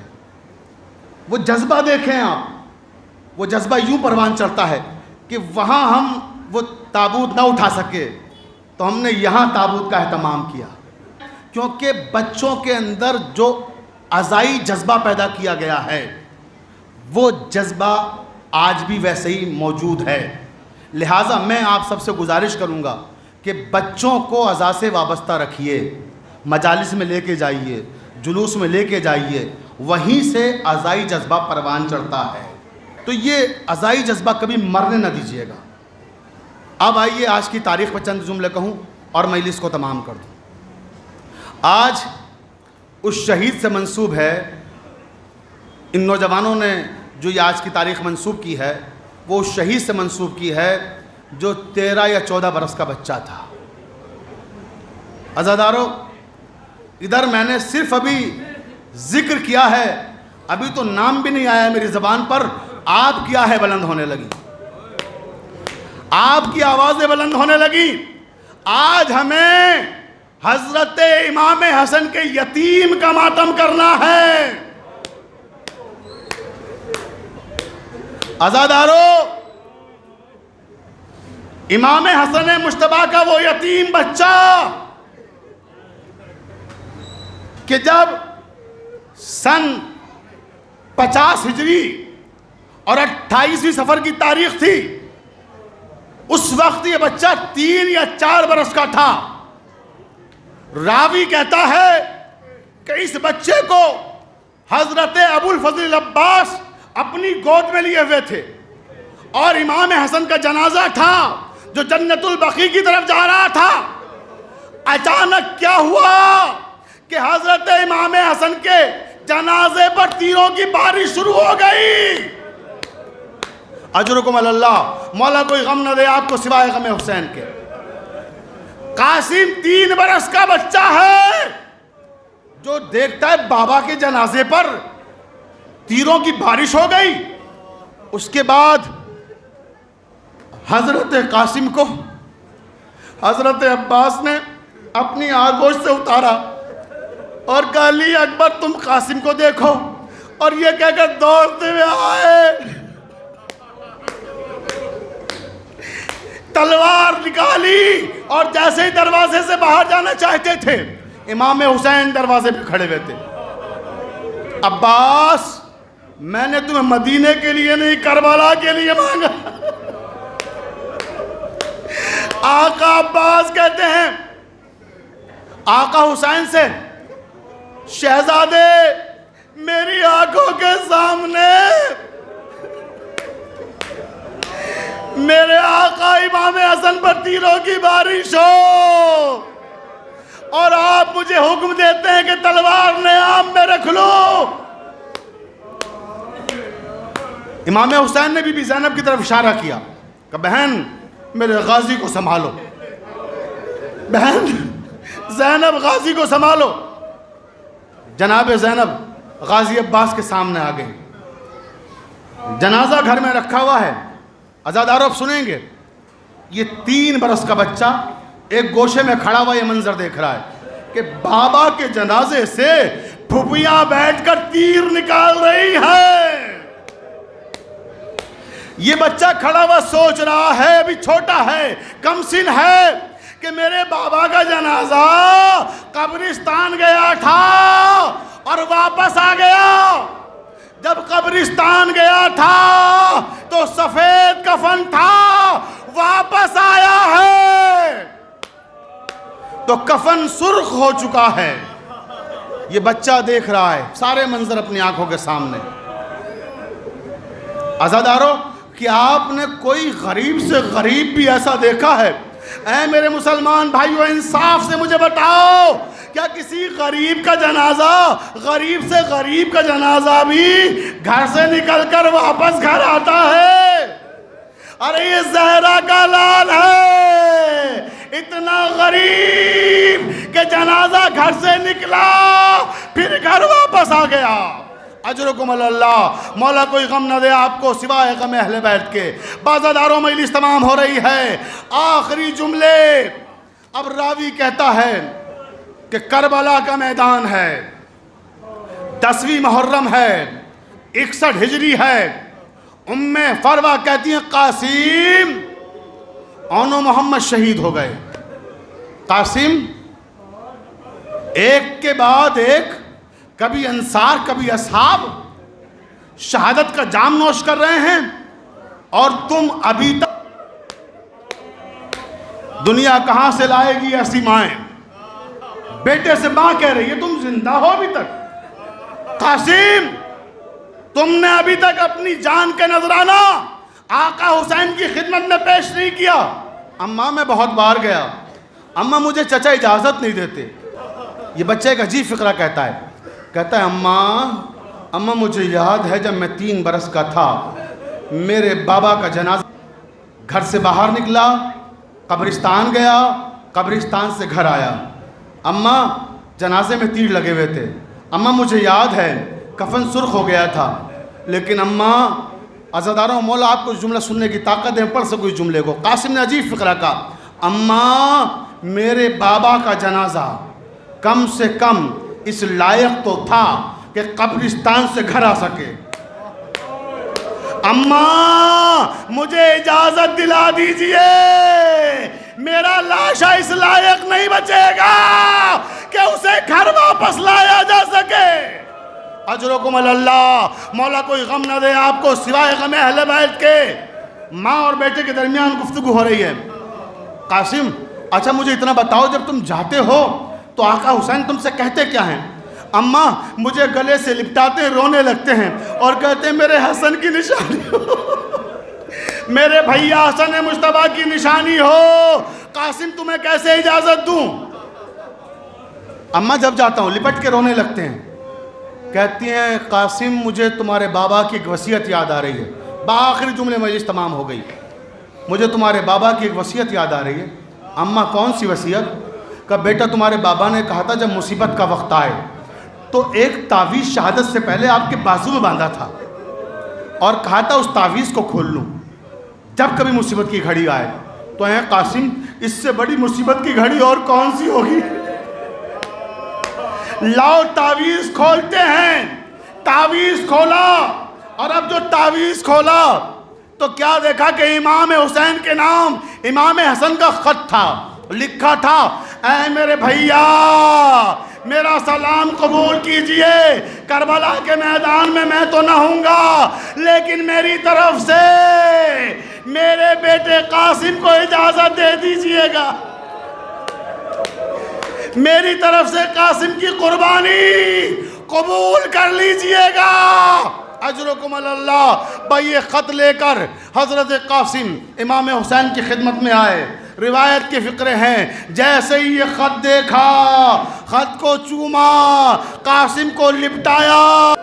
وہ جذبہ دیکھیں آپ، وہ جذبہ یوں پروان چڑھتا ہے کہ وہاں ہم وہ تابوت نہ اٹھا سکے تو ہم نے یہاں تابوت کا اہتمام کیا، کیونکہ بچوں کے اندر جو عزائی جذبہ پیدا کیا گیا ہے وہ جذبہ آج بھی ویسے ہی موجود ہے. لہٰذا میں آپ سب سے گزارش کروں گا کہ بچوں کو عزا سے وابستہ رکھیے، مجالس میں لے کے جائیے، جلوس میں لے کے جائیے، وہیں سے عزائی جذبہ پروان چڑھتا ہے. تو یہ عزائی جذبہ کبھی مرنے نہ دیجیے گا. اب آئیے آج کی تاریخ پر چند جملے کہوں اور مجلس کو تمام کر دوں. آج اس شہید سے منسوب ہے، ان نوجوانوں نے جو یہ آج کی تاریخ منسوب کی ہے وہ اس شہید سے منسوب کی ہے جو 13 یا 14 برس کا بچہ تھا. عزادارو، ادھر میں نے صرف ابھی ذکر کیا ہے، ابھی تو نام بھی نہیں آیا میری زبان پر. آپ کیا ہے بلند ہونے لگی، آپ کی آوازیں بلند ہونے لگی. آج ہمیں حضرت امام حسن کے یتیم کا ماتم کرنا ہے. عزادارو، امام حسن مجتبیٰ کا وہ یتیم بچہ کہ جب سن 50 ہجری اور 28ویں صفر کی تاریخ تھی، اس وقت یہ بچہ 3 یا 4 برس کا تھا. راوی کہتا ہے کہ اس بچے کو حضرت ابو الفضل عباس اپنی گود میں لیے ہوئے تھے اور امام حسن کا جنازہ تھا جو جنت البقیع کی طرف جا رہا تھا. اچانک کیا ہوا کہ حضرت امام حسن کے جنازے پر تیروں کی بارش شروع ہو گئی. اجرکم اللہ، مولا کوئی غم نہ دے آپ کو سوائے غم حسین کے. قاسم 3 برس کا بچہ ہے جو دیکھتا ہے بابا کے جنازے پر تیروں کی بارش ہو گئی. اس کے بعد حضرت قاسم کو حضرت عباس نے اپنی آغوش سے اتارا اور کہا علی اکبر تم قاسم کو دیکھو، اور یہ کہہ کر دوڑتے ہوئے آئے، تلوار نکالی اور جیسے ہی دروازے سے باہر جانا چاہتے تھے امام حسین دروازے پہ کھڑے ہوئے تھے. عباس، میں نے تمہیں مدینے کے لیے نہیں کربلا کے لیے مانگا. آقا عباس کہتے ہیں آقا حسین سے، شہزادے میری آنکھوں کے سامنے میرے آقا امام حسن پر تیروں کی بارش ہو اور آپ مجھے حکم دیتے ہیں کہ تلوار نیام میں رکھ لو. امام حسین نے بی بی زینب کی طرف اشارہ کیا کہ بہن میرے غازی کو سنبھالو، بہن زینب غازی کو سنبھالو. جناب زینب غازی عباس کے سامنے آ گئی. جنازہ گھر میں رکھا ہوا ہے. عزادارو اب سنیں گے، یہ 3 برس کا بچہ ایک گوشے میں کھڑا ہوا یہ منظر دیکھ رہا ہے کہ بابا کے جنازے سے پھوپھیاں بیٹھ کر تیر نکال رہی ہے. یہ بچہ کھڑا ہوا سوچ رہا ہے، ابھی چھوٹا ہے، کم سن ہے، کہ میرے بابا کا جنازہ قبرستان گیا تھا اور واپس آ گیا. جب قبرستان گیا تھا تو سفید کفن تھا، واپس آیا ہے تو کفن سرخ ہو چکا ہے. یہ بچہ دیکھ رہا ہے سارے منظر اپنی آنکھوں کے سامنے. عزادارو، کیا آپ نے کوئی غریب سے غریب بھی ایسا دیکھا ہے؟ اے میرے مسلمان بھائیو، انصاف سے مجھے بتاؤ، کیا کسی غریب کا جنازہ، غریب سے غریب کا جنازہ بھی گھر سے نکل کر واپس گھر آتا ہے؟ ارے یہ زہرا کا لال ہے، اتنا غریب کہ جنازہ گھر سے نکلا پھر گھر واپس آ گیا. اجرکم اللہ. مولا کوئی غم نہ دے آپ کو سوائے غم اہل بیت کے. بازاداروں مجلس تمام ہو رہی ہے. آخری جملے. اب راوی کہتا ہے کہ کربلا کا میدان ہے، 10ویں محرم ہے، 61 ہجری ہے. ام فروہ کہتی ہیں قاسم اونو محمد شہید ہو گئے. قاسم ایک کے بعد ایک، کبھی انصار کبھی اصحاب شہادت کا جام نوش کر رہے ہیں، اور تم ابھی تک دنیا کہاں سے لائے گی ایسی مائیں؟ بیٹے سے ماں کہہ رہی ہے تم زندہ ہو ابھی تک؟ قاسم تم نے ابھی تک اپنی جان کا نذرانہ آقا حسین کی خدمت میں پیش نہیں کیا. اماں میں بہت بار گیا، اماں مجھے چچا اجازت نہیں دیتے. یہ بچہ ایک عجیب فقرہ کہتا ہے اماں مجھے یاد ہے جب میں 3 برس کا تھا، میرے بابا کا جنازہ گھر سے باہر نکلا، قبرستان گیا، قبرستان سے گھر آیا. اماں جنازے میں تیر لگے ہوئے تھے. اماں مجھے یاد ہے کفن سرخ ہو گیا تھا. لیکن اماں، عزاداروں مولا آپ کو جملہ سننے کی طاقت ہے، پڑھ سکو اس جملے کو. قاسم نے عجیب فقرہ کہا، اماں میرے بابا کا جنازہ کم سے کم اس لائق تو تھا کہ قبرستان سے گھر آ سکے. اماں مجھے اجازت دلا دیجئے، میرا لاشا اس لائق نہیں بچے گا کہ اسے گھر واپس لایا جا سکے. اجرکم اللہ. مولا کوئی غم نہ دے آپ کو سوائے غم اہل بیت کے. ماں اور بیٹے کے درمیان گفتگو ہو رہی ہے. قاسم اچھا مجھے اتنا بتاؤ، جب تم جاتے ہو تو آقا حسین تم سے کہتے کیا ہیں؟ اماں مجھے گلے سے لپٹاتے رونے لگتے ہیں اور کہتے ہیں میرے حسن کی نشانی ہو، میرے بھیا حسن مجتبیٰ کی نشانی ہو. قاسم تمہیں کیسے اجازت دوں؟ اماں جب جاتا ہوں لپٹ کے رونے لگتے ہیں. کہتی ہیں قاسم مجھے تمہارے بابا کی ایک وصیت یاد آ رہی ہے. بآخری جملے مجلس تمام ہو گئی. مجھے تمہارے بابا کی ایک وصیت یاد آ رہی ہے. اماں کون سی وصیت؟ کہ بیٹا تمہارے بابا نے کہا تھا جب مصیبت کا وقت آئے تو ایک تعویذ شہادت سے پہلے آپ کے بازو میں باندھا تھا اور کہا تھا اس تعویذ کو کھول لوں جب کبھی مصیبت کی گھڑی آئے. تو اے قاسم اس سے بڑی مصیبت کی گھڑی اور کون سی ہوگی؟ لاؤ تعویذ کھولتے ہیں. تعویذ کھولا اور اب جو تعویذ کھولا تو کیا دیکھا کہ امام حسین کے نام امام حسن کا خط تھا. لکھا تھا اے میرے بھیا میرا سلام قبول کیجئے، کربلا کے میدان میں تو نہ ہوں گا لیکن میری طرف سے میرے بیٹے قاسم کو اجازت دے دیجئے گا، میری طرف سے قاسم کی قربانی قبول کر لیجئے گا. اجرکم اللہ. بھائی یہ خط لے کر حضرت قاسم امام حسین کی خدمت میں آئے. روایت کے فقرے ہیں جیسے ہی یہ خط دیکھا خط کو چوما، قاسم کو لپٹایا.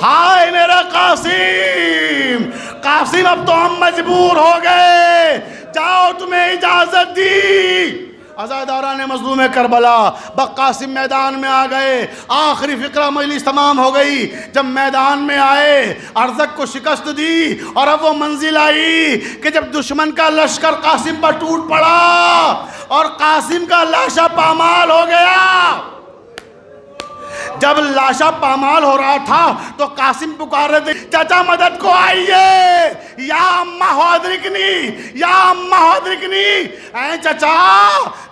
ہائے میرا قاسم، قاسم اب تو ہم مجبور ہو گئے، جاؤ تمہیں اجازت دی. عزاداران مظلوم کربلا بقاسم میدان میں آ گئے. آخری فقرہ مجلس تمام ہو گئی. جب میدان میں آئے ارزق کو شکست دی اور اب وہ منزل آئی کہ جب دشمن کا لشکر قاسم پر ٹوٹ پڑا اور قاسم کا لاشا پامال ہو گیا. جب لاشا پامال ہو رہا تھا تو قاسم پکار رہے تھے چچا مدد کو آئیے, یا اماں حاضرکنی, یا اماں حاضرکنی, اے چچا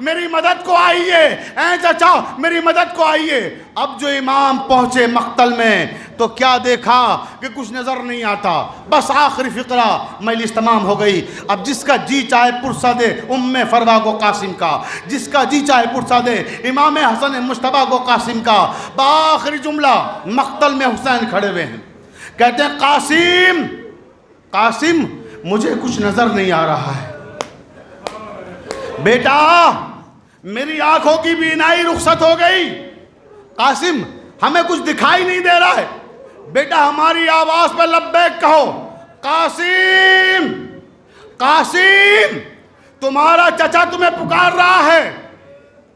میری مدد کو آئیے, اے چچا میری مدد کو آئیے. اب جو امام پہنچے مقتل میں تو کیا دیکھا کہ کچھ نظر نہیں آتا. بس آخری فقرہ مجلس تمام ہو گئی. اب جس کا جی چاہے پرسہ دے ام فروا کو قاسم کا, جس کا جی چاہے پرسہ دے امام حسن مجتبیٰ کو قاسم کا. بآخری جملہ مقتل میں حسین کھڑے ہوئے ہیں, کہتے ہیں قاسم قاسم مجھے کچھ نظر نہیں آ رہا ہے. بیٹا میری آنکھوں کی بینائی رخصت ہو گئی. قاسم ہمیں کچھ دکھائی نہیں دے رہا ہے. بیٹا ہماری آواز پہ لبیک کہو. قاسم قاسم تمہارا چچا تمہیں پکار رہا ہے.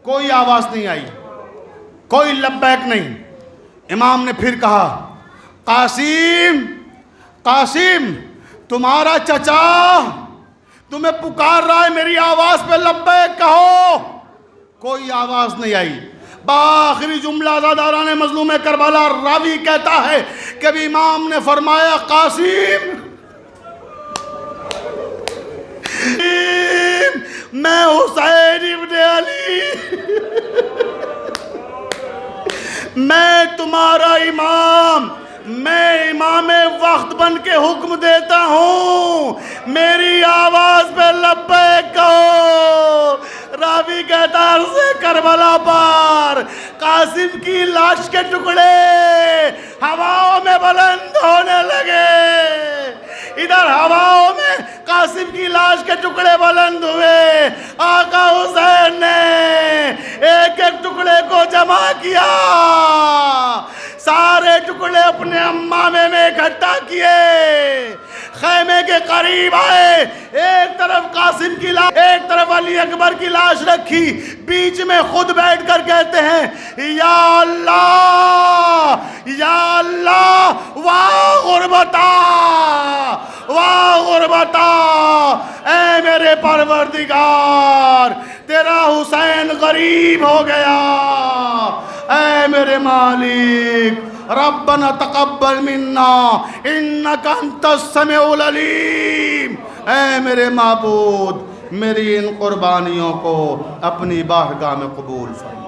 کوئی آواز نہیں آئی, کوئی لبیک نہیں. امام نے پھر کہا قاسم قاسم تمہارا چچا تمہیں پکار رہا ہے, میری آواز پہ لبیک کہو. کوئی آواز نہیں آئی. بآخری جملہ عزاداران مظلوم کربلا راوی کہتا ہے کہ امام نے فرمایا قاسم میں حسین ابن علی میں تمہارا امام, میں امام وقت بن کے حکم دیتا ہوں, میری آواز پہ لبیک کہو. راوی کہتا عرض کربلا پر قاسم کی لاش کے ٹکڑے ہواؤں میں بلند ہونے لگے. ادھر ہواؤں میں قاسم کی لاش کے ٹکڑے بلند ہوئے. آقا حسین نے ایک ایک ٹکڑے کو جمع کیا, سارے ٹکڑے اپنے امامے میں اکٹھا کیے, خیمے کے قریب آئے. ایک طرف قاسم کی لاش, ایک طرف علی اکبر کی لاش رکھی, بیچ میں خود بیٹھ کر کہتے ہیں یا اللہ یا اللہ واہ غربتا واہ غربتا, اے میرے پروردگار تیرا حسین غریب ہو گیا. اے میرے مالک ربنا تقبل منا انک انت السمیع العلیم. اے میرے معبود میری ان قربانیوں کو اپنی بارگاہ میں قبول فرما.